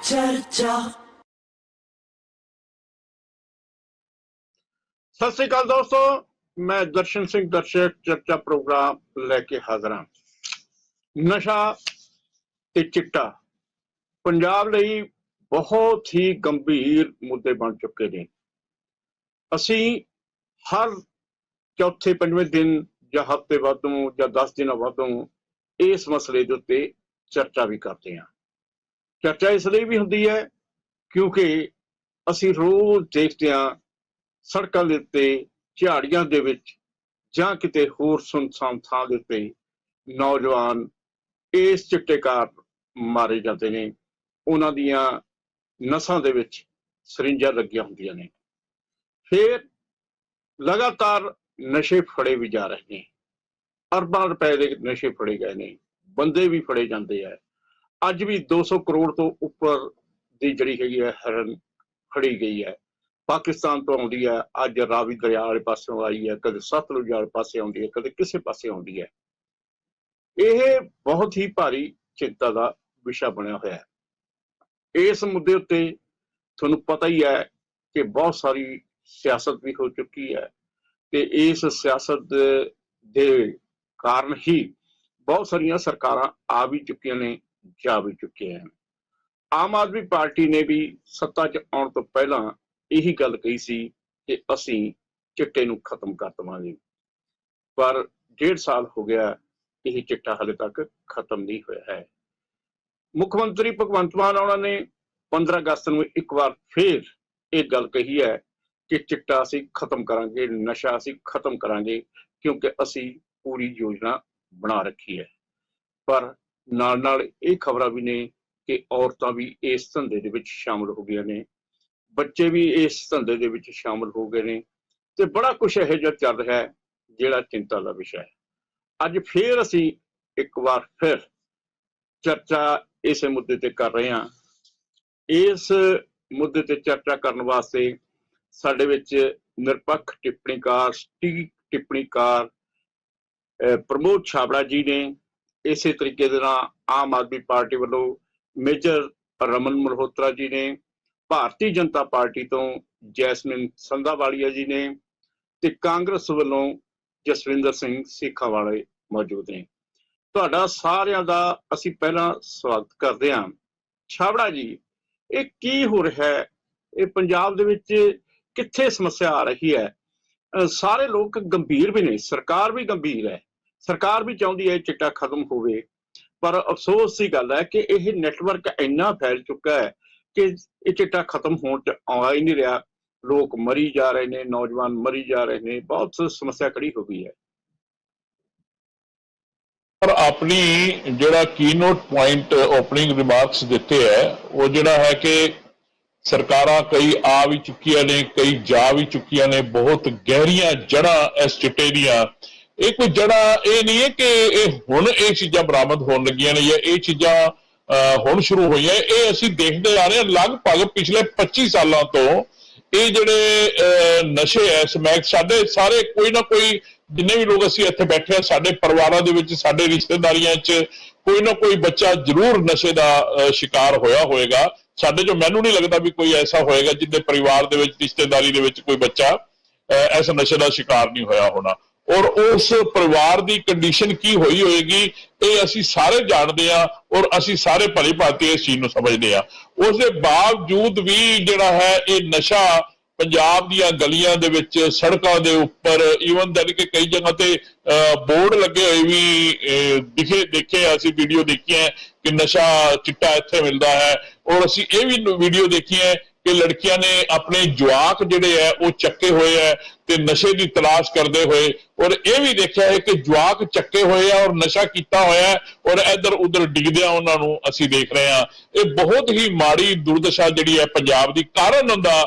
चर्चा। सत श्री अकाल दोस्तों, मैं दर्शन सिंह दर्शक चर्चा प्रोग्राम लेके हाजिर हाँ। नशा ते चिट्टा पंजाब लई बहुत ही गंभीर मुद्दे बन चुके ने। असी हर चौथे पंजवें दिन या हफ्ते वादों या 10 दिन वादों इस मसले के उत्ते चर्चा भी करते हैं। चर्चा इसलिए भी होती है क्योंकि असी रोज देखते हैं सड़कों के उत्ते झाड़ियां दे विच जां किते होर सुनसान थां दे उत्ते नौजवान इस चिट्टे कारण मारे जाते हैं। उन्हां दियां नसां दे विच सरिंजां लगियां हुंदियां ने। फिर लगातार नशे फड़े भी जा रहे हैं, अरबां रुपए के नशे फड़े गए ने, बंदे भी फड़े जाते हैं। अज भी 200 करोड़ तो उपर की जिहड़ी हैगी है हेरोइन फड़ी गई है। पाकिस्तान तो आउंदी है, अज रावी दरिया वाले पासों आई है, कदे सतलुज वाले पासे आउंदी है, कदे किसी पासे आउंदी है। यह बहुत ही भारी चिंता का विषय बनया होया है। इस मुद्दे उत्ते तुहानूं पता ही है कि बहुत सारी सियासत भी हो चुकी है ते इस सियासत दे कारण ही बहुत सारिया सरकारां आ भी चुकी ने, जा भी चुके हैं। आम आदमी पार्टी ने भी सत्ता च आउण तो पहला यही गल कही सी कि असीं चिट्टे नूं खत्म कर देवांगे, पर 1.5 साल हो गया यही चिट्टा हाले तक खत्म नहीं होया है। मुख्यमंत्री भगवंत मान उन्होंने 15 अगस्त नूं एक बार फिर एक गल कही है कि चिट्टा असीं खत्म करांगे, नशा असीं खत्म करांगे, क्योंकि असीं पूरी योजना बना रखी है। पर नाल नाल ये खबरां भी ने कि औरतां भी इस धंधे दे विच शामिल हो गई ने, बच्चे भी इस धंधे दे विच शामिल हो गए ने ते बड़ा कुछ इहो जिहा चल रहा है जिहड़ा चिंता का विषय है। अज फिर असीं एक बार फिर चर्चा इस मुद्दे ते कर रहे हैं। इस मुद्दे ते चर्चा करने वास्ते साडे विच निरपक्ष टिप्पणीकार, सटीक टिप्पणीकार प्रमोद छाबड़ा जी ने, इस तरीके दे नाल आम आदमी पार्टी वालों मेजर रमन मल्होत्रा जी ने, भारतीय जनता पार्टी तो जैसमिन संधावालिया जी ने ते कांग्रेस वालों जसविंदर सिंह सीखावाले मौजूद ने। तुहाडा सारिਆਂ ਦਾ ਅਸੀਂ ਪਹਿਲਾਂ ਸਵਾਗਤ ਕਰਦੇ ਹਾਂ। छाबड़ा जी, ये की हो रहा है? ये पंजाब दे विच कित्थे समस्या आ रही है? सारे लोग गंभीर भी ने, सरकार भी गंभीर है, सरकार भी चाहती है चिट्टा खत्म होवे, पर अफसोस की गल है कि यह नैटवर्क इन्ना फैल चुका है कि ये चिट्टा खत्म होने च आ ही नहीं रहा। लोग मरी जा रहे हैं, नौजवान मरी जा रहे हैं, बहुत समस्या खड़ी हो गई है। पर अपनी जोड़ा की नोट पॉइंट ओपनिंग रिमार्क्स दिते है वो जोड़ा है कि सरकारां कई आ भी चुकिया ने, कई जा भी चुकिया ने। बहुत गहरिया जड़ा इस चिट्टे दियां, ये कोई जड़ा ये नहीं है कि हुण ये चीज़ां बरामद होने लगियां ने या ये चीज़ां हुण शुरू हुई है। ये असीं देखते आ रहे हैं लगभग पिछले 25 सालों तो ये जिहड़े नशे है समैक साडे सारे कोई ना कोई जिन्ने भी लोग असीं इत्थे बैठे हैं साडे परिवारां दे विच साडे रिश्तेदारियां च कोई ना कोई बच्चा जरूर नशे का शिकार होया होएगा। साडे जो मैनू नहीं लगता भी कोई ऐसा होएगा जिहदे परिवार दे विच रिश्तेदारी दे विच कोई बच्चा ऐसा नशे का शिकार नहीं होया होना। और उस परिवार की कंडीशन की हुई होएगी ये असीं सारे जानते हैं और असीं सारे भली भांति इस चीज़ नूं समझते हैं। उसके बावजूद भी जिहड़ा है ये नशा पंजाब दीआं गलियां दे विच, सड़कों के उपर, ईवन दैट कि कई जगह ते बोर्ड लगे हुए भी देखे असीं वीडियो देखी है कि नशा चिट्टा इत्थे मिलता है। और असीं ये भी वीडियो देखी है कि लड़कियां ने अपने जवाक जिहड़े है वो चक्के हुए है ते नशे की तलाश करते हुए, और यह भी देखा है कि जवाक चक्के हुए है और नशा किया हुआ है और इधर उधर डिगदियां उन्होंने असीं देख रहे हैं। ये बहुत ही माड़ी दुर्दशा जिहड़ी है पंजाब की। कारण उनका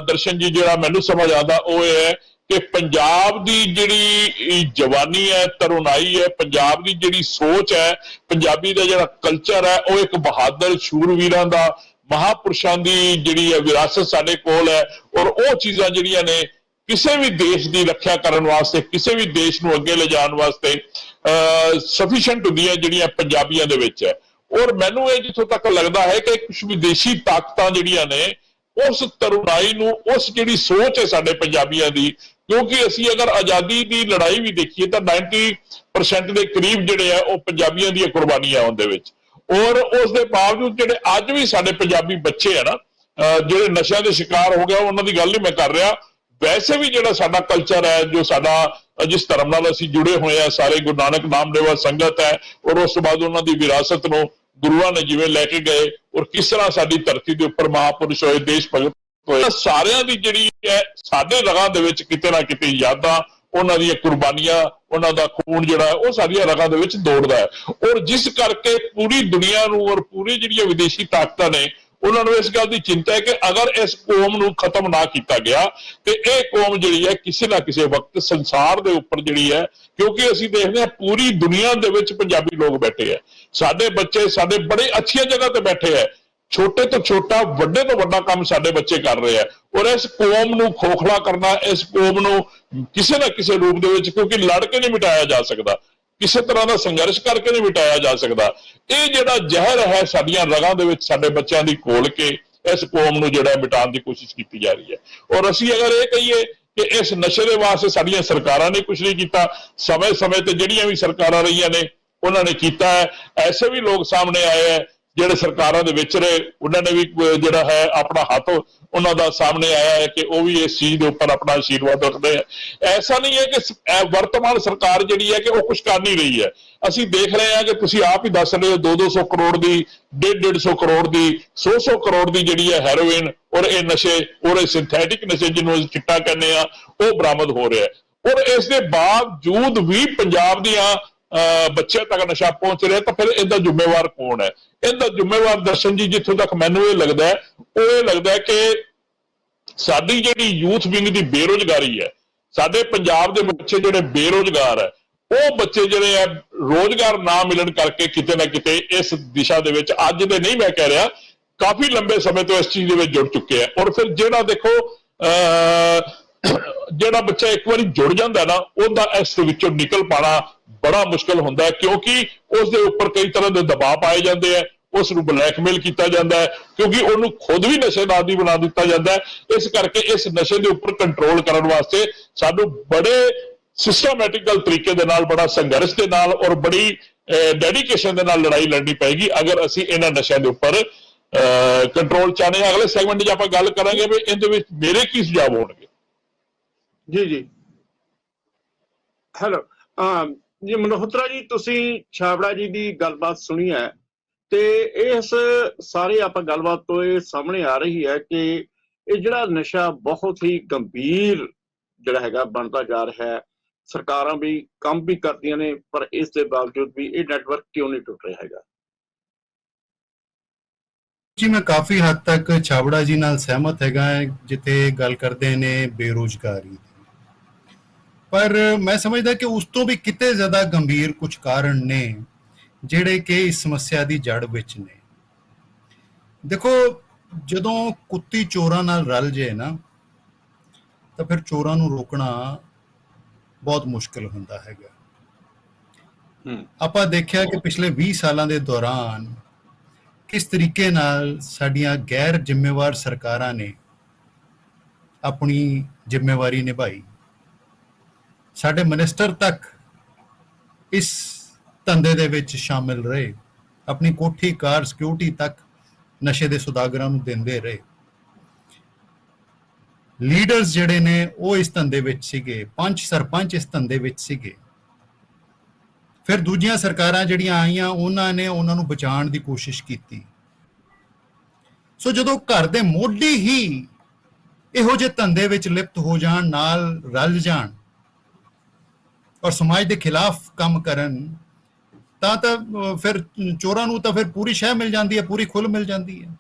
दर्शन जी जिहड़ा मैनूं समझ आता वो है कि पंजाब की जिहड़ी जवानी है, तरुणाई है, पंजाब की जिहड़ी सोच है, पंजाबी का जिहड़ा कल्चर है वो एक बहादुर शूरवीरां दा, महापुरुषों की जिहड़ी है विरासत साडे कोल है। और वो चीज़ां जिहड़ियां ने किसी भी देश की रक्षा करने वास्ते, किसी भी देश को अगे ले जाने वास्ते सफिशिएंट होंदियां जिहड़ियां पंजाबियां दे विच है। ਔਰ ਮੈਨੂੰ ਇਹ ਜਿੱਥੋਂ ਤੱਕ ਲੱਗਦਾ ਹੈ ਕਿ ਕੁਝ ਵਿਦੇਸ਼ੀ ਤਾਕਤਾਂ ਜਿਹੜੀਆਂ ਨੇ ਉਸ ਤਰੁਣਾਈ ਨੂੰ, ਉਸ ਜਿਹੜੀ ਸੋਚ ਹੈ ਸਾਡੇ ਪੰਜਾਬੀਆਂ ਦੀ, ਕਿਉਂਕਿ ਅਸੀਂ ਅਗਰ ਆਜ਼ਾਦੀ ਦੀ ਲੜਾਈ ਵੀ ਦੇਖੀਏ ਤਾਂ 90% ਦੇ ਕਰੀਬ ਜਿਹੜੇ ਆ ਉਹ ਪੰਜਾਬੀਆਂ ਦੀਆਂ ਕੁਰਬਾਨੀਆਂ ਉਹਦੇ ਵਿੱਚ। ਔਰ ਉਸ ਦੇ ਬਾਵਜੂਦ ਜਿਹੜੇ ਅੱਜ ਵੀ ਸਾਡੇ ਪੰਜਾਬੀ ਬੱਚੇ ਆ ਨਾ, ਜਿਹੜੇ ਨਸ਼ਿਆਂ ਦੇ ਸ਼ਿਕਾਰ ਹੋ ਗਿਆ, ਉਹਨਾਂ ਦੀ ਗੱਲ ਨਹੀਂ ਮੈਂ ਕਰ ਰਿਹਾ। ਵੈਸੇ ਵੀ ਜਿਹੜਾ ਸਾਡਾ ਕਲਚਰ ਹੈ, ਜੋ ਸਾਡਾ ਜਿਸ ਧਰਮ ਨਾਲ ਅਸੀਂ ਜੁੜੇ ਹੋਏ ਆ ਸਾਰੇ, ਗੁਰੂ ਨਾਨਕ ਨਾਮਦੇਵਾ ਸੰਗਤ ਹੈ, ਔਰ ਉਸ ਤੋਂ ਬਾਅਦ ਉਹਨਾਂ ਦੀ ਵਿਰਾਸਤ ਨੂੰ ਗੁਰੂਆਂ ਨੇ ਜਿਵੇਂ ਲੈ ਕੇ ਗਏ, ਔਰ ਕਿਸ ਤਰ੍ਹਾਂ ਸਾਡੀ ਧਰਤੀ ਦੇ ਉੱਪਰ ਮਹਾਪੁਰਸ਼ ਹੋਏ, ਦੇਸ਼ ਭਗਤ ਹੋਏ, ਸਾਰਿਆਂ ਦੀ ਜਿਹੜੀ ਹੈ ਸਾਡੇ ਰਗਾਂ ਦੇ ਵਿੱਚ ਕਿਤੇ ਨਾ ਕਿਤੇ ਯਾਦਾਂ, ਉਹਨਾਂ ਦੀਆਂ ਕੁਰਬਾਨੀਆਂ, ਉਹਨਾਂ ਦਾ ਖੂਨ ਜਿਹੜਾ ਉਹ ਸਾਡੀਆਂ ਰਗਾਂ ਦੇ ਵਿੱਚ ਦੌੜਦਾ ਹੈ। ਔਰ ਜਿਸ ਕਰਕੇ ਪੂਰੀ ਦੁਨੀਆ ਨੂੰ ਔਰ ਪੂਰੀ ਜਿਹੜੀਆਂ ਵਿਦੇਸ਼ੀ ਤਾਕਤਾਂ ਨੇ, ਉਹਨਾਂ ਨੂੰ ਇਸ ਗੱਲ ਦੀ ਚਿੰਤਾ ਹੈ ਕਿ ਅਗਰ ਇਸ ਕੌਮ ਨੂੰ ਖਤਮ ਨਾ ਕੀਤਾ ਗਿਆ ਤੇ ਇਹ ਕੌਮ ਜਿਹੜੀ ਹੈ ਕਿਸੇ ਨਾ ਕਿਸੇ ਵਕਤ ਸੰਸਾਰ ਦੇ ਉੱਪਰ ਜਿਹੜੀ ਹੈ, ਕਿਉਂਕਿ ਅਸੀਂ ਦੇਖਦੇ ਹਾਂ ਪੂਰੀ ਦੁਨੀਆ ਦੇ ਵਿੱਚ ਪੰਜਾਬੀ ਲੋਕ ਬੈਠੇ ਹੈ, ਸਾਡੇ ਬੱਚੇ ਸਾਡੇ ਬੜੇ ਅੱਛੀਆਂ ਜਗ੍ਹਾ ਤੇ ਬੈਠੇ ਹੈ, ਛੋਟੇ ਤੋਂ ਛੋਟਾ ਵੱਡੇ ਤੋਂ ਵੱਡਾ ਕੰਮ ਸਾਡੇ ਬੱਚੇ ਕਰ ਰਹੇ ਆ। ਔਰ ਇਸ ਕੌਮ ਨੂੰ ਖੋਖਲਾ ਕਰਨਾ, ਇਸ ਕੌਮ ਨੂੰ ਕਿਸੇ ਨਾ ਕਿਸੇ ਰੂਪ ਦੇ ਵਿੱਚ, ਕਿਉਂਕਿ ਲੜ ਕੇ ਨਹੀਂ ਮਿਟਾਇਆ ਜਾ ਸਕਦਾ, ਕਿਸੇ ਤਰ੍ਹਾਂ ਦਾ ਸੰਘਰਸ਼ ਕਰਕੇ ਨਹੀਂ ਮਿਟਾਇਆ ਜਾ ਸਕਦਾ, ਇਹ ਜਿਹੜਾ ਜ਼ਹਿਰ ਹੈ ਸਾਡੀਆਂ ਰਗਾਂ ਦੇ ਵਿੱਚ ਸਾਡੇ ਬੱਚਿਆਂ ਦੀ ਘੋਲ ਕੇ ਇਸ ਕੌਮ ਨੂੰ ਜਿਹੜਾ ਮਿਟਾਉਣ ਦੀ ਕੋਸ਼ਿਸ਼ ਕੀਤੀ ਜਾ ਰਹੀ ਹੈ। ਔਰ ਅਸੀਂ ਅਗਰ ਇਹ ਕਹੀਏ ਕਿ ਇਸ ਨਸ਼ੇ ਦੇ ਵਾਸਤੇ ਸਾਡੀਆਂ ਸਰਕਾਰਾਂ ਨੇ ਕੁਝ ਨਹੀਂ ਕੀਤਾ, ਸਮੇਂ-ਸਮੇਂ ਤੇ ਜਿਹੜੀਆਂ ਵੀ ਸਰਕਾਰਾਂ ਰਹੀਆਂ ਨੇ ਉਹਨਾਂ ਨੇ ਕੀਤਾ ਹੈ। ਐਸੇ ਵੀ ਲੋਕ ਸਾਹਮਣੇ ਆਏ ਹੈ ਜਿਹੜੇ ਸਰਕਾਰਾਂ ਦੇ ਵਿੱਚ ਰਹੇ, ਉਹਨਾਂ ਨੇ ਵੀ ਜਿਹੜਾ ਹੈ ਆਪਣਾ ਹੱਥ ਉਹਨਾਂ ਦਾ ਸਾਹਮਣੇ ਆਇਆ ਹੈ ਕਿ ਉਹ ਵੀ ਇਸ ਚੀਜ਼ ਦੇ ਉੱਪਰ ਆਪਣਾ ਆਸ਼ੀਰਵਾਦ ਰੱਖਦੇ ਹੈ। ਐਸਾ ਨਹੀਂ ਹੈ ਕਿ ਵਰਤਮਾਨ ਸਰਕਾਰ ਜਿਹੜੀ ਹੈ ਕਿ ਉਹ ਕੁਝ ਕਰ ਨਹੀਂ ਰਹੀ ਹੈ। ਅਸੀਂ ਦੇਖ ਰਹੇ ਹਾਂ ਕਿ ਤੁਸੀਂ ਆਪ ਹੀ ਦੱਸ ਰਹੇ ਹੋ 200 ਕਰੋੜ ਦੀ, 150 ਕਰੋੜ ਦੀ, 100 ਕਰੋੜ ਦੀ ਜਿਹੜੀ ਹੈ ਹੈਰੋਇਨ ਔਰ ਇਹ ਨਸ਼ੇ ਔਰ ਇਹ ਸਿੰਥੈਟਿਕ ਨਸ਼ੇ ਜਿਹਨੂੰ ਅਸੀਂ ਚਿੱਟਾ ਕਹਿੰਦੇ ਆ ਉਹ ਬਰਾਮਦ ਹੋ ਰਿਹਾ ਹੈ। ਔਰ ਇਸ ਦੇ ਬਾਵਜੂਦ ਵੀ ਪੰਜਾਬ ਦੀਆਂ ਬੱਚਿਆਂ ਤੱਕ ਨਸ਼ਾ ਪਹੁੰਚ ਰਿਹਾ, ਤਾਂ ਫਿਰ ਇਹਦਾ ਜ਼ਿੰਮੇਵਾਰ ਕੌਣ ਹੈ? ਇਹਦਾ ਜ਼ਿੰਮੇਵਾਰ ਦਰਸ਼ਨ ਜੀ, ਜਿੱਥੋਂ ਤੱਕ ਮੈਨੂੰ ਇਹ ਲੱਗਦਾ ਹੈ, ਉਹ ਇਹ ਲੱਗਦਾ ਹੈ ਕਿ ਸਾਡੀ ਜਿਹੜੀ ਯੂਥ ਵਿੰਗ ਦੀ ਬੇਰੁਜ਼ਗਾਰੀ ਹੈ, ਸਾਡੇ ਪੰਜਾਬ ਦੇ ਬੱਚੇ ਜਿਹੜੇ ਬੇਰੁਜ਼ਗਾਰ ਹੈ, ਉਹ ਬੱਚੇ ਜਿਹੜੇ ਆ ਰੋਜ਼ਗਾਰ ਨਾ ਮਿਲਣ ਕਰਕੇ ਕਿਤੇ ਨਾ ਕਿਤੇ ਇਸ ਦਿਸ਼ਾ ਦੇ ਵਿੱਚ ਅੱਜ ਦੇ ਨਹੀਂ ਮੈਂ ਕਹਿ ਰਿਹਾ, ਕਾਫੀ ਲੰਬੇ ਸਮੇਂ ਤੋਂ ਇਸ ਚੀਜ਼ ਦੇ ਵਿੱਚ ਜੁੜ ਚੁੱਕੇ ਆ। ਔਰ ਫਿਰ ਜਿਹੜਾ ਦੇਖੋ ਜਿਹੜਾ ਬੱਚਾ ਇੱਕ ਵਾਰੀ ਜੁੜ ਜਾਂਦਾ ਨਾ, ਉਹਦਾ ਇਸ ਦੇ ਵਿੱਚੋਂ ਨਿਕਲ ਪਾਣਾ ਬੜਾ ਮੁਸ਼ਕਲ ਹੁੰਦਾ ਹੈ, ਕਿਉਂਕਿ ਉਸ ਦੇ ਉੱਪਰ ਕਈ ਤਰ੍ਹਾਂ ਦੇ ਦਬਾਅ ਪਾਏ ਜਾਂਦੇ ਆ, ਉਸ ਨੂੰ ਬਲੈਕਮੇਲ ਕੀਤਾ ਜਾਂਦਾ ਹੈ, ਕਿਉਂਕਿ ਉਹਨੂੰ ਖੁਦ ਵੀ ਨਸ਼ੇ ਦਾ ਆਦੀ ਬਣਾ ਦਿੱਤਾ ਜਾਂਦਾ ਹੈ। ਇਸ ਕਰਕੇ ਇਸ ਨਸ਼ੇ ਦੇ ਉੱਪਰ ਕੰਟਰੋਲ ਕਰਨ ਵਾਸਤੇ ਸਾਨੂੰ ਬੜੇ ਸਿਸਟਮੈਟਿਕਲ ਤਰੀਕੇ ਦੇ ਨਾਲ, ਬੜਾ ਸੰਘਰਸ਼ ਦੇ ਨਾਲ ਔਰ ਬੜੀ ਡੈਡੀਕੇਸ਼ਨ ਦੇ ਨਾਲ ਲੜਾਈ ਲੜਨੀ ਪਏਗੀ ਅਗਰ ਅਸੀਂ ਇਹਨਾਂ ਨਸ਼ਿਆਂ ਦੇ ਉੱਪਰ ਕੰਟਰੋਲ ਚਾਹਨੇ ਹਾਂ। ਅਗਲੇ ਸੈਗਮੈਂਟ 'ਚ ਆਪਾਂ ਗੱਲ ਕਰਾਂਗੇ ਵੀ ਇਹਦੇ ਵਿੱਚ ਮੇਰੇ ਕੀ ਸੁਝਾਅ ਹੋਣਗੇ। ਜੀ ਹੈਲੋ ਜੀ ਮਲਹੋਤਰਾ ਜੀ, ਤੁਸੀਂ ਛਾਬੜਾ ਜੀ ਦੀ ਗੱਲਬਾਤ ਸੁਣੀ ਹੈ ਤੇ ਇਸ ਸਾਰੇ ਆਪਾਂ ਗੱਲਬਾਤ ਤੋਂ ਇਹ ਸਾਹਮਣੇ ਆ ਰਹੀ ਹੈ ਕਿ ਇਹ ਜਿਹੜਾ ਨਸ਼ਾ ਬਹੁਤ ਹੀ ਗੰਭੀਰ ਜਿਹੜਾ ਹੈਗਾ ਬਣਦਾ ਜਾ ਰਿਹਾ ਹੈ। ਸਰਕਾਰਾਂ ਵੀ ਕੰਮ ਵੀ ਕਰਦੀਆਂ ਨੇ, ਪਰ ਇਸ ਦੇ ਬਾਵਜੂਦ ਵੀ ਇਹ ਨੈਟਵਰਕ ਕਿਉਂ ਨਹੀਂ ਟੁੱਟ ਰਿਹਾ ਹੈਗਾ? ਜੀ ਮੈਂ ਕਾਫੀ ਹੱਦ ਤੱਕ ਛਾਬੜਾ ਜੀ ਨਾਲ ਸਹਿਮਤ ਹੈਗਾ, ਜਿੱਥੇ ਗੱਲ ਕਰਦੇ ਨੇ ਬੇਰੁਜ਼ਗਾਰੀ, ਪਰ ਮੈਂ ਸਮਝਦਾ ਕਿ ਉਸ ਤੋਂ ਵੀ ਕਿਤੇ ਜ਼ਿਆਦਾ ਗੰਭੀਰ ਕੁਝ ਕਾਰਨ ਨੇ ਜਿਹੜੇ ਕਿ ਇਸ ਸਮੱਸਿਆ ਦੀ ਜੜ ਵਿੱਚ ਨੇ। ਦੇਖੋ, ਜਦੋਂ ਕੁੱਤੀ ਚੋਰਾਂ ਨਾਲ ਰਲ ਜੇ ਨਾ, ਤਾਂ ਫਿਰ ਚੋਰਾਂ ਨੂੰ ਰੋਕਣਾ ਬਹੁਤ ਮੁਸ਼ਕਿਲ ਹੁੰਦਾ ਹੈਗਾ। ਆਪਾਂ ਦੇਖਿਆ ਕਿ ਪਿਛਲੇ 20 ਸਾਲਾਂ ਦੇ ਦੌਰਾਨ ਕਿਸ ਤਰੀਕੇ ਨਾਲ ਸਾਡੀਆਂ ਗੈਰ ਜ਼ਿੰਮੇਵਾਰ ਸਰਕਾਰਾਂ ਨੇ ਆਪਣੀ ਜ਼ਿੰਮੇਵਾਰੀ ਨਿਭਾਈ। ਸਾਡੇ ਮਿਨਿਸਟਰ ਤੱਕ ਇਸ ਧੰਦੇ ਦੇ ਵਿੱਚ ਸ਼ਾਮਿਲ ਰਹੇ, ਆਪਣੀ ਕੋਠੀ ਕਾਰ ਸਿਕਿਉਰਿਟੀ ਤੱਕ ਨਸ਼ੇ ਦੇ ਸੁਦਾਗਰਾਂ ਨੂੰ ਦਿੰਦੇ ਰਹੇ। ਲੀਡਰਸ ਜਿਹੜੇ ਨੇ ਉਹ ਇਸ ਧੰਦੇ ਵਿੱਚ ਸੀਗੇ, ਪੰਚ ਸਰਪੰਚ ਇਸ ਧੰਦੇ ਵਿੱਚ ਸੀਗੇ। ਫਿਰ ਦੂਜੀਆਂ ਸਰਕਾਰਾਂ ਜਿਹੜੀਆਂ ਆਈਆਂ ਉਹਨਾਂ ਨੇ ਉਹਨਾਂ ਨੂੰ ਬਚਾਉਣ ਦੀ ਕੋਸ਼ਿਸ਼ ਕੀਤੀ। ਸੋ ਜਦੋਂ ਘਰ ਦੇ ਮੋਢੀ ਹੀ ਇਹੋ ਜਿਹੇ ਧੰਦੇ ਵਿੱਚ ਲਿਪਤ ਹੋ ਜਾਣ, ਨਾਲ ਰਲ ਜਾਣ ਔਰ ਸਮਾਜ ਦੇ ਖਿਲਾਫ ਕੰਮ ਕਰਨ, ਤਾਂ ਫਿਰ ਚੋਰਾਂ ਨੂੰ ਤਾਂ ਫਿਰ ਪੂਰੀ ਸ਼ਹਿ ਮਿਲ ਜਾਂਦੀ ਹੈ, ਪੂਰੀ ਖੁੱਲ੍ਹ ਮਿਲ ਜਾਂਦੀ ਹੈ।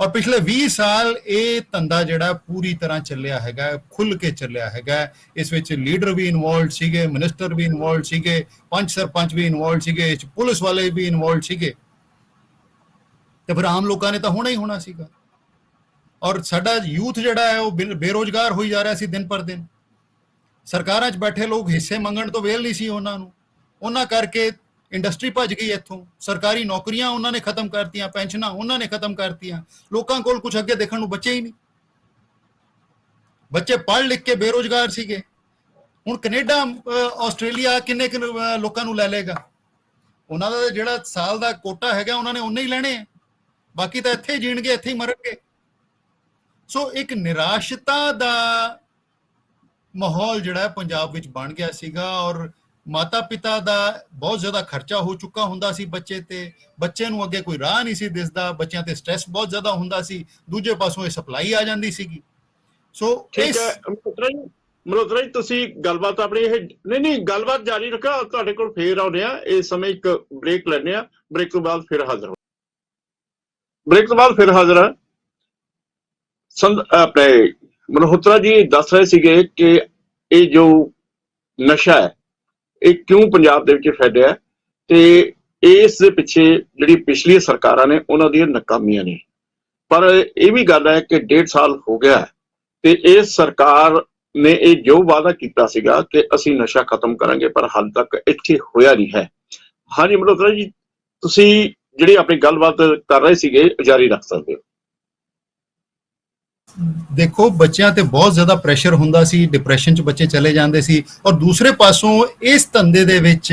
ਔਰ ਪਿਛਲੇ 20 ਸਾਲ ਇਹ ਧੰਦਾ ਜਿਹੜਾ ਪੂਰੀ ਤਰ੍ਹਾਂ ਚੱਲਿਆ ਹੈਗਾ, ਖੁੱਲ੍ਹ ਕੇ ਚੱਲਿਆ ਹੈਗਾ। ਇਸ ਵਿੱਚ ਲੀਡਰ ਵੀ ਇਨਵੋਲਵਡ ਸੀਗੇ, ਮਿਨਿਸਟਰ ਵੀ ਇਨਵੋਲਵਡ ਸੀਗੇ, ਪੰਚ ਸਰਪੰਚ ਵੀ ਇਨਵੋਲਵਡ ਸੀਗੇ, ਪੁਲਿਸ ਵਾਲੇ ਵੀ ਇਨਵੋਲਵਡ ਸੀਗੇ, ਤੇ ਫਿਰ ਆਮ ਲੋਕਾਂ ਨੇ ਤਾਂ ਹੋਣਾ ਹੀ ਹੋਣਾ ਸੀਗਾ। ਔਰ ਸਾਡਾ ਯੂਥ ਜਿਹੜਾ ਹੈ ਉਹ ਬੇਰੁਜ਼ਗਾਰ ਹੋਈ ਜਾ ਰਿਹਾ ਸੀ ਦਿਨ ਪਰ ਦਿਨ। ਸਰਕਾਰਾਂ 'ਚ ਬੈਠੇ ਲੋਕ ਹਿੱਸੇ ਮੰਗਣ ਤੋਂ ਵੇਲ ਨਹੀਂ ਸੀ ਉਹਨਾਂ ਨੂੰ, ਉਹਨਾਂ ਕਰਕੇ ਇੰਡਸਟਰੀ ਭੱਜ ਗਈ ਇੱਥੋਂ, ਸਰਕਾਰੀ ਨੌਕਰੀਆਂ ਉਹਨਾਂ ਨੇ ਖਤਮ ਕਰਤੀਆਂ, ਪੈਨਸ਼ਨਾਂ ਉਹਨਾਂ ਨੇ ਖਤਮ ਕਰਤੀਆਂ, ਲੋਕਾਂ ਕੋਲ ਕੁਝ ਅੱਗੇ ਦੇਖਣ ਨੂੰ ਬੱਚੇ ਹੀ ਨਹੀਂ। ਬੱਚੇ ਪੜ੍ਹ ਲਿਖ ਕੇ ਬੇਰੁਜ਼ਗਾਰ ਸੀਗੇ। ਹੁਣ ਕੈਨੇਡਾ ਆਸਟ੍ਰੇਲੀਆ ਕਿੰਨੇ ਲੋਕਾਂ ਨੂੰ ਲੈ ਲੇਗਾ? ਉਹਨਾਂ ਦਾ ਜਿਹੜਾ ਸਾਲ ਦਾ ਕੋਟਾ ਹੈਗਾ ਉਹਨਾਂ ਨੇ ਉਹਨੇ ਹੀ ਲੈਣੇ ਆ, ਬਾਕੀ ਤਾਂ ਇੱਥੇ ਹੀ ਜੀਣਗੇ, ਇੱਥੇ ਹੀ ਮਰਨਗੇ। ਸੋ ਇੱਕ ਨਿਰਾਸ਼ਤਾ ਦਾ ਮਾਹੌਲ ਜਿਹੜਾ ਪੰਜਾਬ ਵਿੱਚ ਬਣ ਗਿਆ ਸੀਗਾ, ਔਰ ਮਾਤਾ ਪਿਤਾ ਦਾ ਬਹੁਤ ਜ਼ਿਆਦਾ ਖਰਚਾ ਹੋ ਚੁੱਕਾ ਹੁੰਦਾ ਸੀ ਬੱਚੇ ਤੇ, ਬੱਚੇ ਨੂੰ ਅੱਗੇ ਕੋਈ ਰਾਹ ਨਹੀਂ ਸੀ ਦਿਸਦਾ, ਬੱਚਿਆਂ ਤੇ ਸਟ੍ਰੈਸ ਬਹੁਤ ਜ਼ਿਆਦਾ ਹੁੰਦਾ ਸੀ, ਦੂਜੇ ਪਾਸੋਂ ਇਹ ਸਪਲਾਈ ਆ ਜਾਂਦੀ ਸੀਗੀ। ਸੋ ਠੀਕ ਹੈ ਮਲਹੋਤਰਾ ਜੀ, ਤੁਸੀਂ ਗੱਲਬਾਤ ਆਪਣੀ ਇਹ ਨਹੀਂ ਗੱਲਬਾਤ ਜਾਰੀ ਰੱਖੋ, ਤੁਹਾਡੇ ਕੋਲ ਫੇਰ ਆਉਂਦੇ ਆ। ਇਸ ਸਮੇਂ ਇੱਕ ਬ੍ਰੇਕ ਲੈਂਦੇ ਆ, ਬ੍ਰੇਕ ਤੋਂ ਬਾਅਦ ਫਿਰ ਹਾਜ਼ਰ ਆ। ਆਪਣੇ ਮਲਹੋਤਰਾ ਜੀ ਦੱਸ ਰਹੇ ਸੀਗੇ ਕਿ ਇਹ ਜੋ ਨਸ਼ਾ ਹੈ ਇਹ ਕਿਉਂ ਪੰਜਾਬ ਦੇ ਵਿੱਚ ਫੈਲਿਆ, ਤੇ ਇਸ ਦੇ ਪਿੱਛੇ ਜਿਹੜੀ ਪਿਛਲੀਆਂ ਸਰਕਾਰਾਂ ਨੇ ਉਹਨਾਂ ਦੀਆਂ ਨਾਕਾਮੀਆਂ ਨੇ। ਪਰ ਇਹ ਵੀ ਗੱਲ ਹੈ ਕਿ 1.5 ਸਾਲ ਹੋ ਗਿਆ ਤੇ ਇਸ ਸਰਕਾਰ ਨੇ ਇਹ ਜੋ ਵਾਅਦਾ ਕੀਤਾ ਸੀਗਾ ਕਿ ਅਸੀਂ ਨਸ਼ਾ ਖਤਮ ਕਰਾਂਗੇ, ਪਰ ਹਾਲ ਤੱਕ ਇੱਥੇ ਹੋਇਆ ਨਹੀਂ ਹੈ। ਹਾਂਜੀ ਮਲਹੋਤਰਾ ਜੀ, ਤੁਸੀਂ ਜਿਹੜੀ ਆਪਣੀ ਗੱਲਬਾਤ ਕਰ ਰਹੇ ਸੀਗੇ ਜਾਰੀ ਰੱਖ ਸਕਦੇ ਹੋ। ਦੇਖੋ, ਬੱਚਿਆਂ ਤੇ ਬਹੁਤ ਜ਼ਿਆਦਾ ਪ੍ਰੈਸ਼ਰ ਹੁੰਦਾ ਸੀ, ਡਿਪਰੈਸ਼ਨ 'ਚ ਬੱਚੇ ਚਲੇ ਜਾਂਦੇ ਸੀ, ਔਰ ਦੂਸਰੇ ਪਾਸੋਂ ਇਸ ਧੰਦੇ ਦੇ ਵਿੱਚ